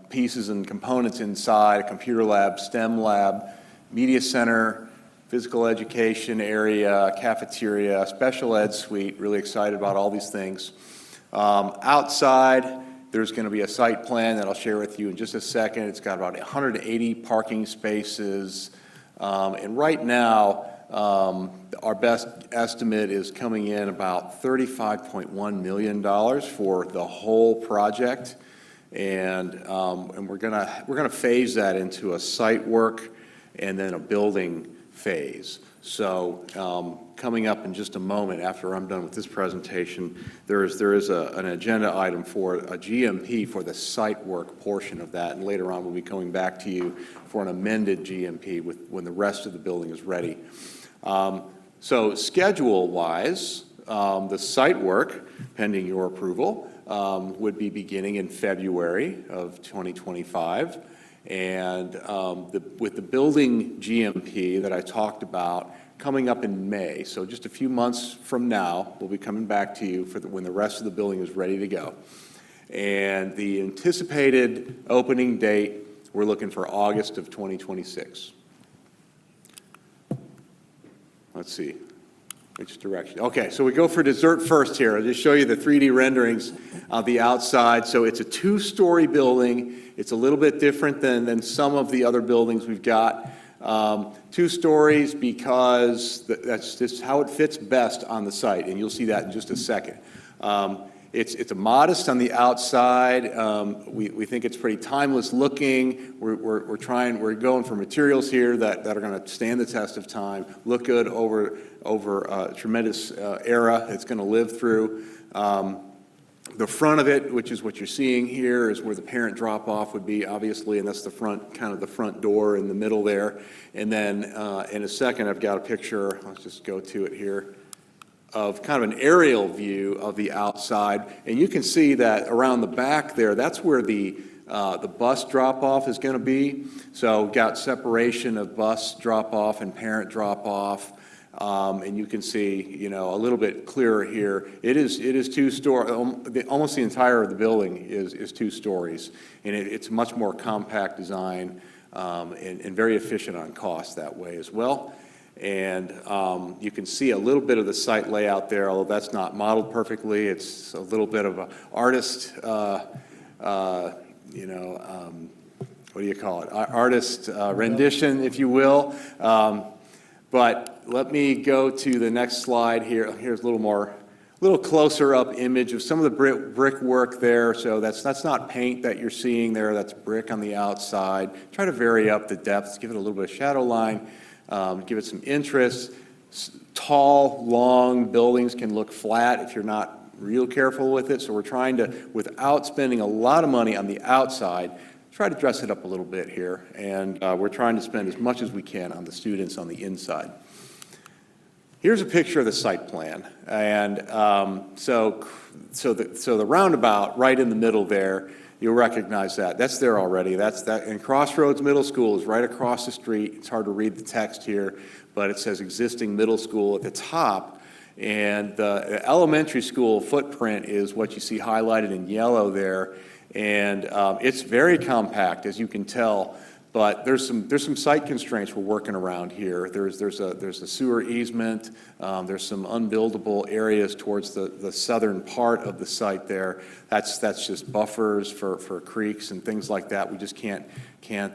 pieces and components inside: a computer lab, STEM lab, media center, physical education area, cafeteria, special ed suite. Really excited about all these things. Outside, there's going to be a site plan that I'll share with you in just a second. It's got about 180 parking spaces. And right now, our best estimate is coming in about $35.1 million for the whole project. And we're gonna phase that into a site work and then a building phase. So coming up in just a moment after I'm done with this presentation, there is an agenda item for a GMP for the site work portion of that, and later on we'll be coming back to you for an amended GMP when the rest of the building is ready. So schedule-wise, the site work, pending your approval, would be beginning in February of 2025. And with the building GMP that I talked about coming up in May, so just a few months from now, we'll be coming back to you for when the rest of the building is ready to go. And the anticipated opening date, we're looking for August of 2026. Let's see, which direction? Okay, so we go for dessert first here. I'll just show you the 3D renderings of the outside. So it's a 2-story building. It's a little bit different than some of the other buildings we've got. 2 stories because that's just how it fits best on the site, and you'll see that in just a second. It's a modest on the outside. We think it's pretty timeless looking. We're going for materials here that are going to stand the test of time, look good over a tremendous era it's going to live through. The front of it, which is what you're seeing here, is where the parent drop-off would be, obviously, and that's the front, kind of the front door in the middle there. And then in a second, I've got a picture. Let's just go to it here, of kind of an aerial view of the outside. And you can see that around the back there, that's where the bus drop-off is going to be. So we've got separation of bus drop-off and parent drop-off. And you can see, a little bit clearer here. It is 2-story. Almost the entire of the building is 2 stories. And it's a much more compact design and very efficient on cost that way as well. And you can see a little bit of the site layout there, although that's not modeled perfectly. It's a little bit of an artist, what do you call it? Artist rendition, if you will. But let me go to the next slide here. Here's a little closer up image of some of the brickwork there. So that's not paint that you're seeing there. That's brick on the outside. Try to vary up the depth, give it a little bit of shadow line. Give it some interest. Tall, long buildings can look flat if you're not real careful with it. So we're trying to, without spending a lot of money on the outside, try to dress it up a little bit here. And we're trying to spend as much as we can on the students on the inside. Here's a picture of the site plan. And so the roundabout right in the middle there you'll recognize that. That's there already. And Crossroads Middle School is right across the street. It's hard to read the text here, but it says existing middle school at the top. And the elementary school footprint is what you see highlighted in yellow there. And it's very compact, as you can tell. But there's some site constraints we're working around here. There's a sewer easement. There's some unbuildable areas towards the southern part of the site there. That's just buffers for creeks and things like that. We just can't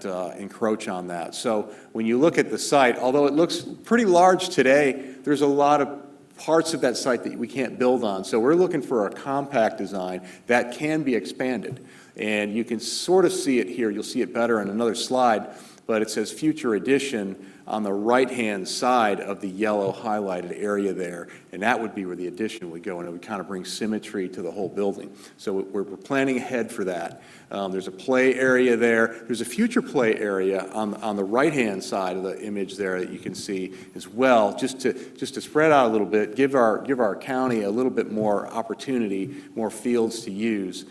encroach on that. So when you look at the site, although it looks pretty large today, there's a lot of parts of that site that we can't build on. So we're looking for a compact design that can be expanded. And you can sort of see it here. You'll see it better on another slide, but it says future addition on the right-hand side of the yellow highlighted area there. And that would be where the addition would go, and it would kind of bring symmetry to the whole building. So we're planning ahead for that. There's a play area there. There's a future play area on the right-hand side of the image there that you can see as well, just to spread out a little bit, give our county a little bit more opportunity, more fields to use.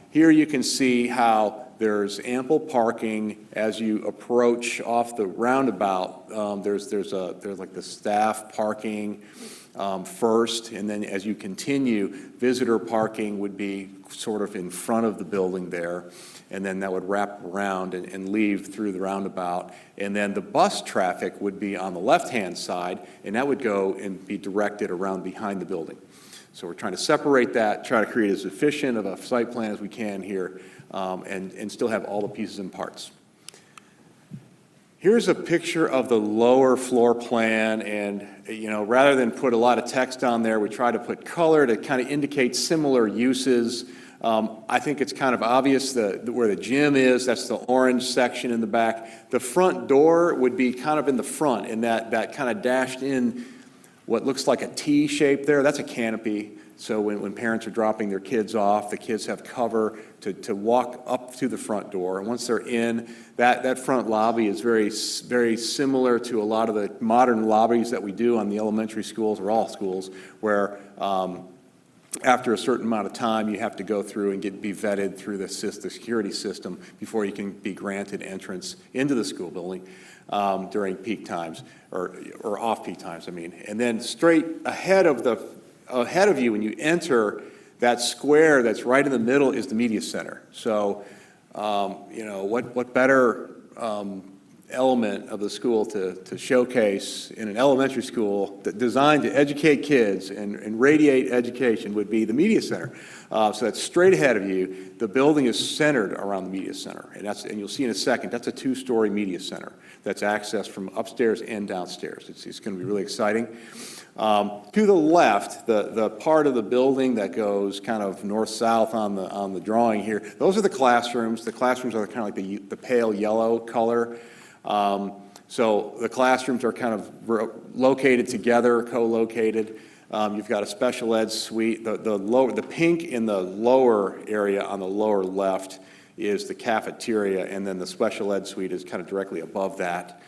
Here you can see how there's ample parking as you approach off the roundabout. There's like the staff parking first, and then as you continue, visitor parking would be sort of in front of the building there, and then that would wrap around and leave through the roundabout. And then the bus traffic would be on the left-hand side, and that would go and be directed around behind the building. So we're trying to separate that, try to create as efficient of a site plan as we can here, and still have all the pieces and parts. Here's a picture of the lower floor plan, and rather than put a lot of text on there, we try to put color to kind of indicate similar uses. I think it's kind of obvious where the gym is. That's the orange section in the back. The front door would be kind of in the front, and that kind of dashed in what looks like a T shape there. That's a canopy. So when parents are dropping their kids off, the kids have cover to walk up to the front door. And once they're in, that front lobby is very, very similar to a lot of the modern lobbies that we do on the elementary schools or all schools, where after a certain amount of time, you have to go through and be vetted through the security system before you can be granted entrance into the school building during peak times or off-peak times, I mean. And then straight ahead of you when you enter, that square that's right in the middle is the media center. So, what better element of the school to showcase in an elementary school that designed to educate kids and radiate education would be the media center. So that's straight ahead of you. The building is centered around the media center, and you'll see in a second, that's a 2-story media center that's accessed from upstairs and downstairs. It's going to be really exciting. To the left, the part of the building that goes kind of north-south on the drawing here, those are the classrooms. The classrooms are kind of like the pale yellow color. So the classrooms are kind of located together, co-located. You've got a special ed suite. The pink in the lower area on the lower left is the cafeteria, and then the special ed suite is kind of directly above that.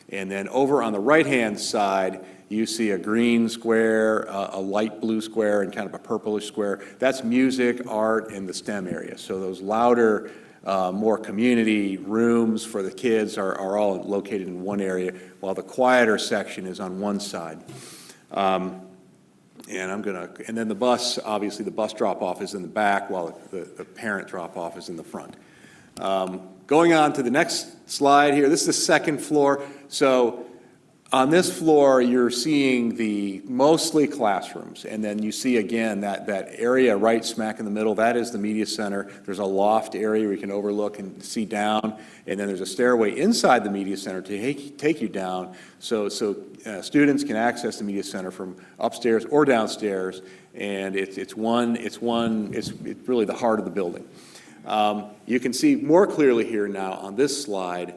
And then over on the right-hand side, you see a green square, a light blue square, and kind of a purplish square. That's music, art, and the STEM area. So those louder, more community rooms for the kids are all located in one area, while the quieter section is on one side. And then the bus, obviously the bus drop-off is in the back, while the parent drop-off is in the front. Going on to the next slide here, this is the second floor. So on this floor, you're seeing the mostly classrooms, and then you see again that area right smack in the middle, that is the media center. There's a loft area where you can overlook and see down, and then there's a stairway inside the media center to take you down, so students can access the media center from upstairs or downstairs, and it's really the heart of the building. You can see more clearly here now on this slide,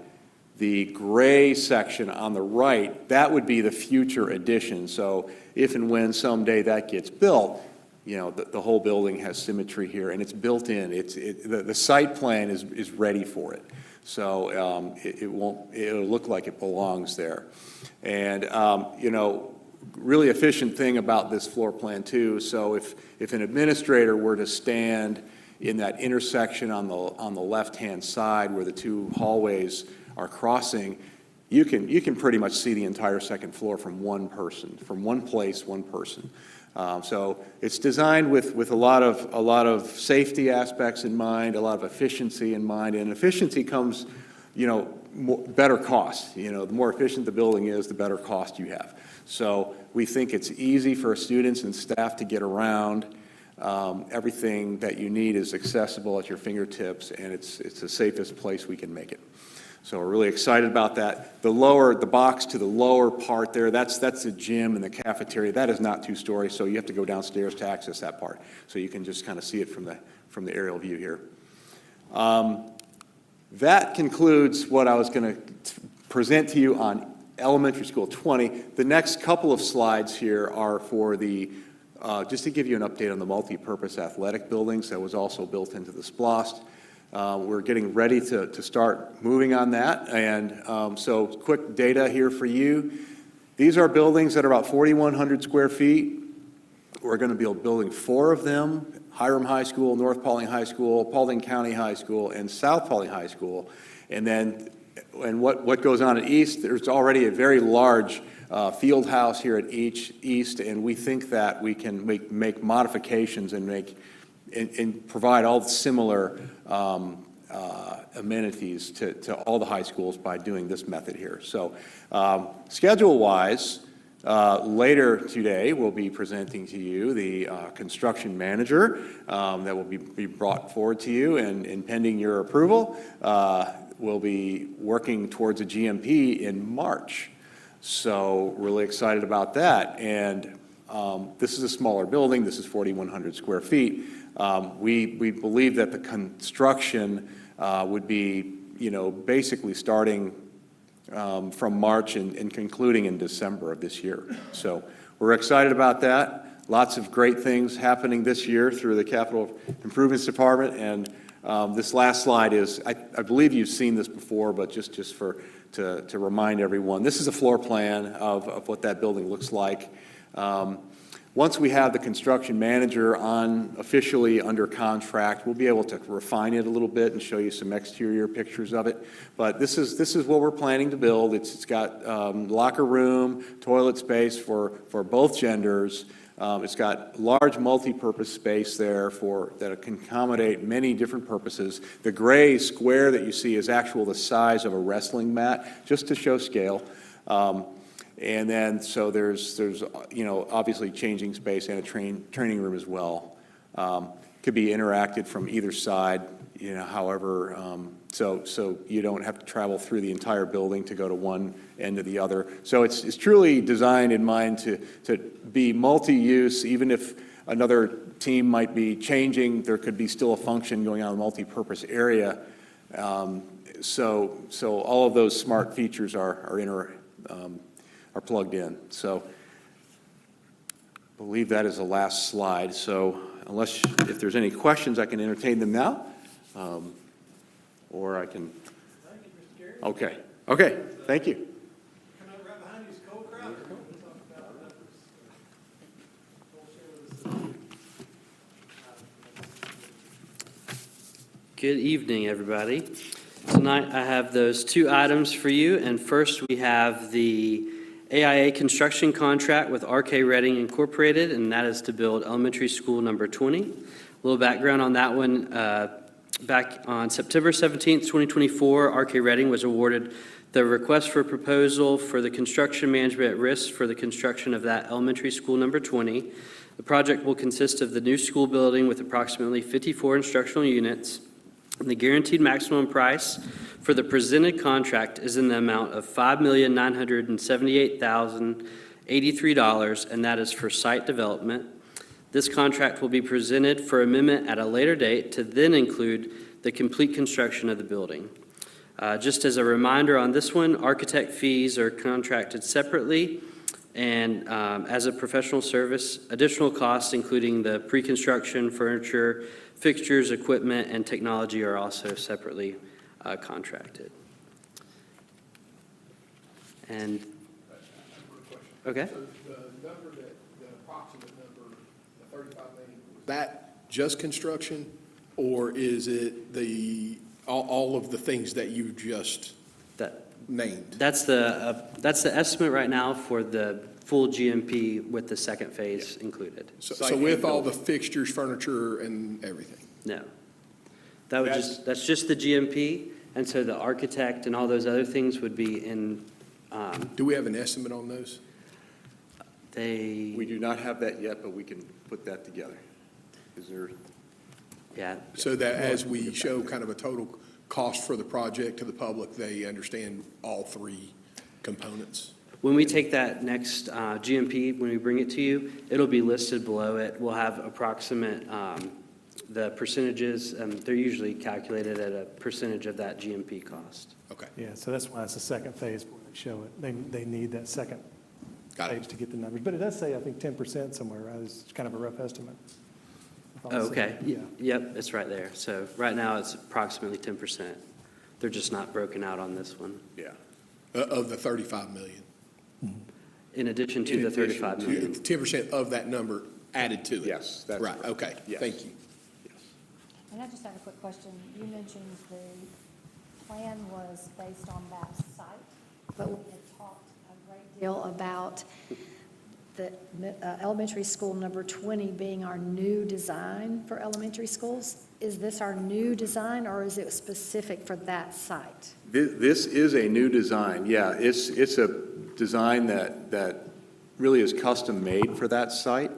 the gray section on the right, that would be the future addition. So if and when someday that gets built, the whole building has symmetry here, and it's built in. The site plan is ready for it. So it'll look like it belongs there. And, really efficient thing about this floor plan too, so if an administrator were to stand in that intersection on the left-hand side where the two hallways are crossing, you can pretty much see the entire second floor from one person, from one place, one person. So it's designed with a lot of safety aspects in mind, a lot of efficiency in mind, and efficiency comes, better cost. The more efficient the building is, the better cost you have. So we think it's easy for students and staff to get around. Everything that you need is accessible at your fingertips, and it's the safest place we can make it. So we're really excited about that. The box to the lower part there, that's the gym and the cafeteria. That is not two-story, so you have to go downstairs to access that part. So you can just kind of see it from the aerial view here. That concludes what I was going to present to you on Elementary School 20. The next couple of slides here are for just to give you an update on the multi-purpose athletic buildings that was also built into the SPLOST. We're getting ready to start moving on that, and so quick data here for you. These are buildings that are about 4,100 square feet. We're going to be building 4 of them: Hiram High School, North Paulding High School, Paulding County High School, and South Paulding High School. And what goes on at East, there's already a very large field house here at East, and we think that we can make modifications and provide all similar amenities to all the high schools by doing this method here. So schedule-wise, later today we'll be presenting to you the construction manager that will be brought forward to you, and pending your approval, we'll be working towards a GMP in March. So really excited about that. And this is a smaller building. This is 4,100 square feet. We believe that the construction would be, basically starting from March and concluding in December of this year. So we're excited about that. Lots of great things happening this year through the Capital Improvements Department. And this last slide is, I believe you've seen this before, but just to remind everyone, this is a floor plan of what that building looks like. Once we have the construction manager officially under contract, we'll be able to refine it a little bit and show you some exterior pictures of it. But this is what we're planning to build. It's got locker room, toilet space for both genders. It's got large multi-purpose space there that can accommodate many different purposes. The gray square that you see is the size of a wrestling mat, just to show scale. And then, so there's obviously changing space and a training room as well. Could be interacted from either side, however, so you don't have to travel through the entire building to go to one end or the other. So it's truly designed in mind to be multi-use. Even if another team might be changing, there could be still a function going on in a multi-purpose area. So all of those smart features are plugged in. So I believe that is the last slide. So if there's any questions, I can entertain them now, or I can. Thank you, Mr. Gary. Okay. Thank you. Coming up right behind you is Cole Crowder. Good evening, everybody. Tonight I have those 2 items for you, and first we have the AIA construction contract with RK Redding Incorporated, and that is to build elementary school number 20. A little background on that one. Back on September 17th, 2024, RK Redding was awarded the request for proposal for the construction management at risk for the construction of that elementary school number 20. The project will consist of the new school building with approximately 54 instructional units. And the guaranteed maximum price for the presented contract is in the amount of $5,978,083, and that is for site development. This contract will be presented for amendment at a later date to then include the complete construction of the building. Just as a reminder on this one, architect fees are contracted separately, and as a professional service, additional costs including the pre-construction, furniture, fixtures, equipment, and technology are also separately contracted. And, okay. So the approximate number, the $35 million, that just construction, Or is it all of the things that you just named? That's the estimate right now for the full GMP with the second phase included. So with all the fixtures, furniture, and everything? No. That's just the GMP, and so the architect and all those other things would be in. Do we have an estimate on those? We do not have that yet, but we can put that together. Is there? Yeah. So that as we show kind of a total cost for the project to the public, they understand all three components? When we take that next GMP, when we bring it to you, it'll be listed below it. We'll have approximate, the percentages, they're usually calculated at a percentage of that GMP cost. Okay. Yeah, so that's why it's the second phase where they show it. They need that second page to get the numbers. But it does say, I think, 10% somewhere, right? It's kind of a rough estimate. Oh, okay. Yeah. Yep, it's right there. So right now, it's approximately 10%. They're just not broken out on this one. Yeah. Of the 35 million? In addition to the 35 million. 10% of that number added to it? Yes, that's right. correct. Okay, Yes. thank you. And I just have a quick question. You mentioned the plan was based on that site, but we had talked a great deal about the elementary school number 20 being our new design for elementary schools. Is this our new design, or is it specific for that site? This is a new design, yeah. It's a design that really is custom made for that site.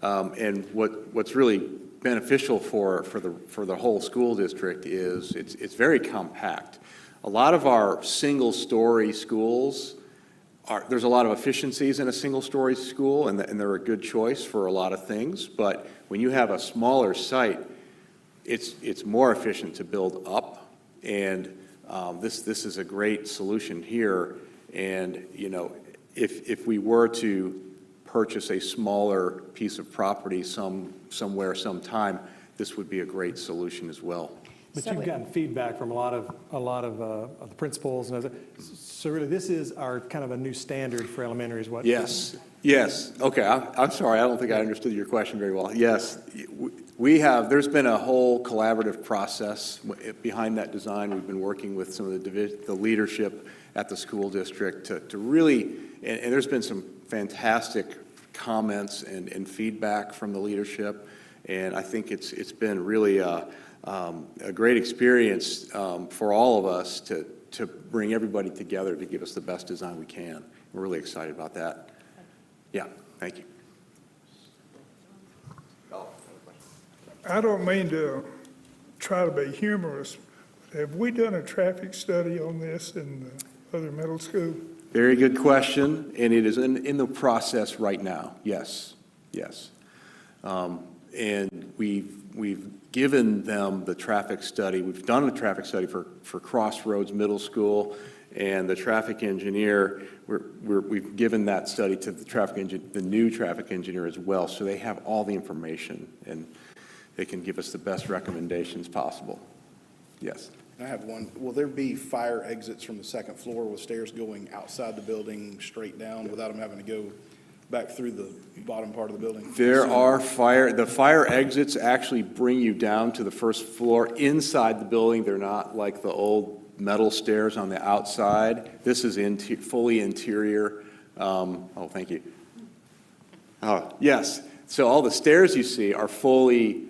And what's really beneficial for the whole school district is it's very compact. A lot of our single-story schools there's a lot of efficiencies in a single-story school, and they're a good choice for a lot of things. But when you have a smaller site, it's more efficient to build up, and this is a great solution here. And if we were to purchase a smaller piece of property somewhere, sometime, this would be a great solution as well. But you've gotten feedback from a lot of the principals and others. So really, this is our kind of a new standard for elementary, is what? Yes. Okay, I'm sorry, I don't think I understood your question very well. Yes, there's been a whole collaborative process behind that design. We've been working with some of the leadership at the school district to really, and there's been some fantastic comments and feedback from the leadership, and I think it's been really a great experience for all of us to bring everybody together to give us the best design we can. We're really excited about that. Yeah, thank you. I don't mean to try to be humorous. Have we done a traffic study on this in the other middle school? Very good question, and it is in the process right now. Yes. And we've given them the traffic study. We've done a traffic study for Crossroads Middle School, and the traffic engineer, we've given that study to the new traffic engineer as well, so they have all the information, and they can give us the best recommendations possible. Yes. I have one. Will there be fire exits from the second floor with stairs going outside the building straight down without them having to go back through the bottom part of the building? The fire exits actually bring you down to the first floor inside the building. They're not like the old metal stairs on the outside. This is fully interior. Thank you. Yes, so all the stairs you see are fully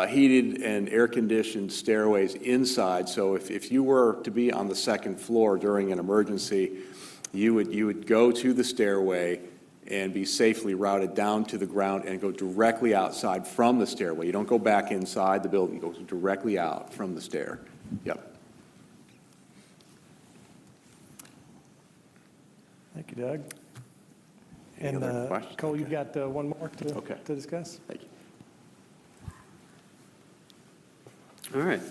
heated and air-conditioned stairways inside. So if you were to be on the second floor during an emergency, you would go to the stairway and be safely routed down to the ground and go directly outside from the stairway. You don't go back inside the building, you go directly out from the stair. Yep. Thank you, Doug. Any other questions? Cole, you've got one more to discuss? Thank you. All right.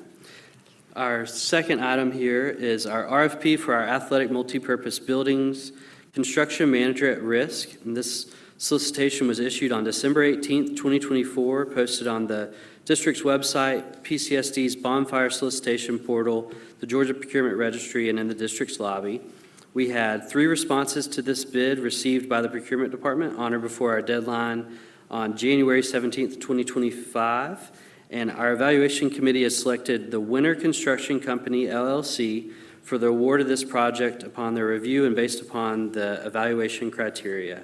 Our second item here is our RFP for our athletic multipurpose buildings construction manager at risk. And this solicitation was issued on December 18th, 2024, posted on the district's website, PCSD's bonfire solicitation portal, the Georgia Procurement Registry, and in the district's lobby. We had 3 responses to this bid received by the procurement department on or before our deadline on January 17th, 2025. And our evaluation committee has selected the Winter Construction Company, LLC, for the award of this project upon their review and based upon the evaluation criteria.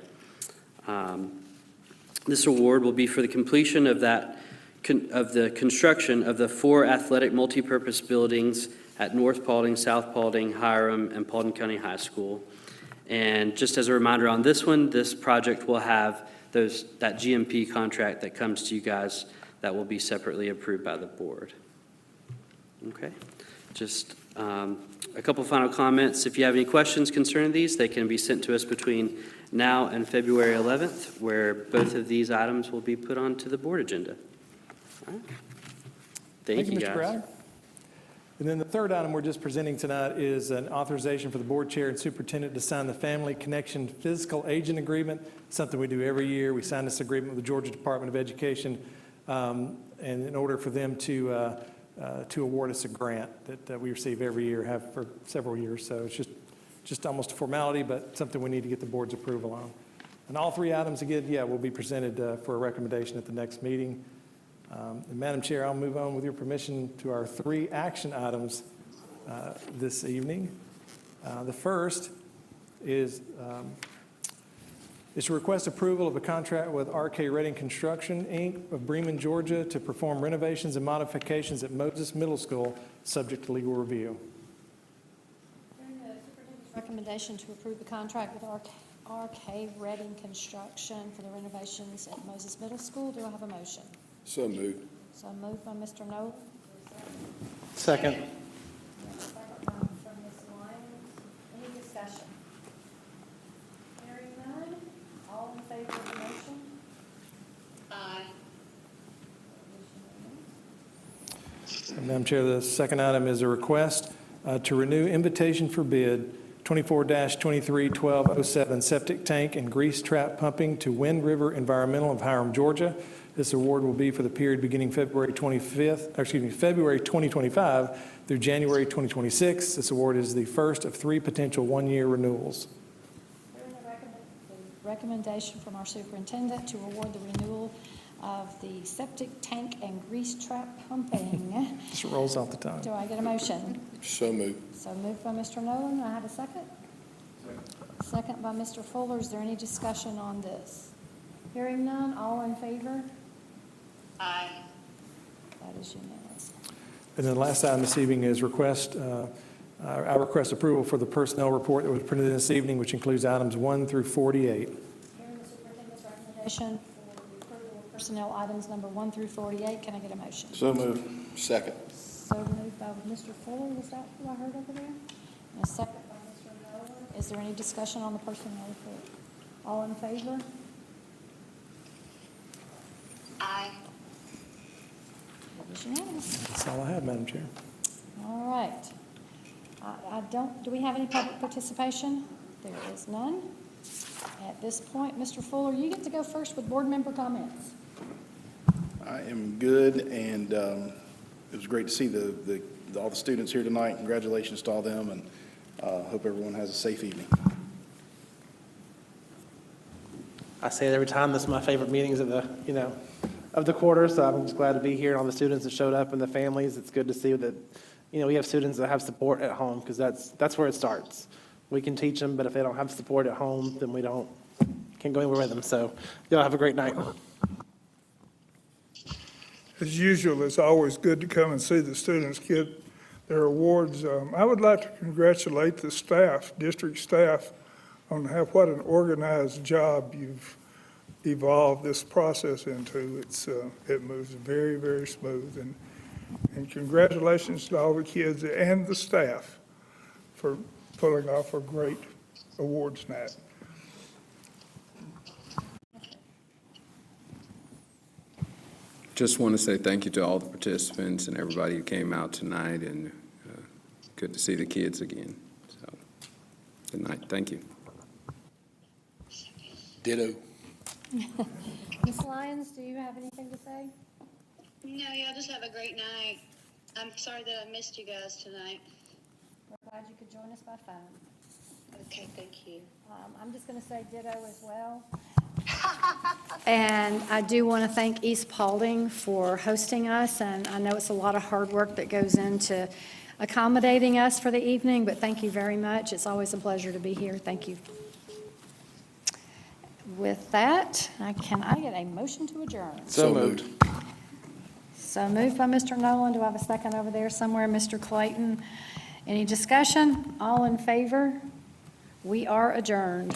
This award will be for the completion of the construction of the 4 athletic multipurpose buildings at North Paulding, South Paulding, Hiram, and Paulding County High School. And just as a reminder on this one, this project will have that GMP contract that comes to you guys that will be separately approved by the board. Okay, just a couple final comments. If you have any questions concerning these, they can be sent to us between now and February 11th, where both of these items will be put onto the board agenda. All right. Thank you, Mr. guys. Crowder. And then the third item we're just presenting tonight is an authorization for the board chair and superintendent to sign the Family Connection Fiscal Agent Agreement, something we do every year. We sign this agreement with the Georgia Department of Education, and in order for them to award us a grant that we receive every year, have for several years. So it's just almost a formality, but something we need to get the board's approval on. And all 3 items, again, will be presented for a recommendation at the next meeting. And Madam Chair, I'll move on with your permission to our 3 action items this evening. The first is to request approval of a contract with RK Redding Construction, Inc. of Bremen, Georgia, to perform renovations and modifications at Moses Middle School, subject to legal review. Recommendation to approve the contract with RK Redding Construction for the renovations at Moses Middle School. Do I have a motion? So moved. So moved by Mr. Noel. Second. Second from Ms. Lyons. Any discussion? Hearing none. All in favor of the motion? Aye. Madam Chair, the second item is a request to renew invitation for bid 24-23-1207 septic tank and grease trap pumping to Wind River Environmental of Hiram, Georgia. This award will be for the period beginning February 2025 through January 2026. This award is the first of 3 potential one-year renewals. Recommendation from our superintendent to award the renewal of the septic tank and grease trap pumping. Just rolls off the tongue. Do I get a motion? So moved. So moved by Mr. Nolan. I have a second? Second by Mr. Fuller. Is there any discussion on this? Hearing none, all in favor? Aye. That is unanimous. And then the last item this evening is I request approval for the personnel report that was printed this evening, which includes items 1 through 48. Hearing the superintendent's recommendation for the approval of personnel items number 1 through 48, can I get a motion? So moved. Second. So moved by Mr. Fuller, was that who I heard over there? And a second by Mr. Nolan. Is there any discussion on the personnel report? All in favor? Aye. That is unanimous. That's all I have, Madam Chair. All right. Do we have any public participation? There is none. At this point, Mr. Fuller, you get to go first with board member comments. I am good, and it was great to see all the students here tonight. Congratulations to all them, and hope everyone has a safe evening. I say it every time, this is my favorite meetings of the quarter, so I'm just glad to be here, and all the students that showed up and the families. It's good to see that, we have students that have support at home, because that's where it starts. We can teach them, but if they don't have support at home, then we can't go anywhere with them. So y'all have a great night. As usual, it's always good to come and see the students get their awards. I would like to congratulate the staff, district staff, on what an organized job you've evolved this process into. It moves very, very smooth. And congratulations to all the kids and the staff for pulling off a great awards night. Just want to say thank you to all the participants and everybody who came out tonight, and good to see the kids again. So, good night. Thank you. Ditto. Ms. Lyons, do you have anything to say? No, y'all just have a great night. I'm sorry that I missed you guys tonight. We're glad you could join us by phone. Okay, thank you. I'm just going to say ditto as well. And I do want to thank East Paulding for hosting us, and I know it's a lot of hard work that goes into accommodating us for the evening, but thank you very much. It's always a pleasure to be here. Thank you. With that, can I get a motion to adjourn? So moved. So moved by Mr. Nolan. Do I have a second over there somewhere? Mr. Clayton. Any discussion? All in favor? We are adjourned.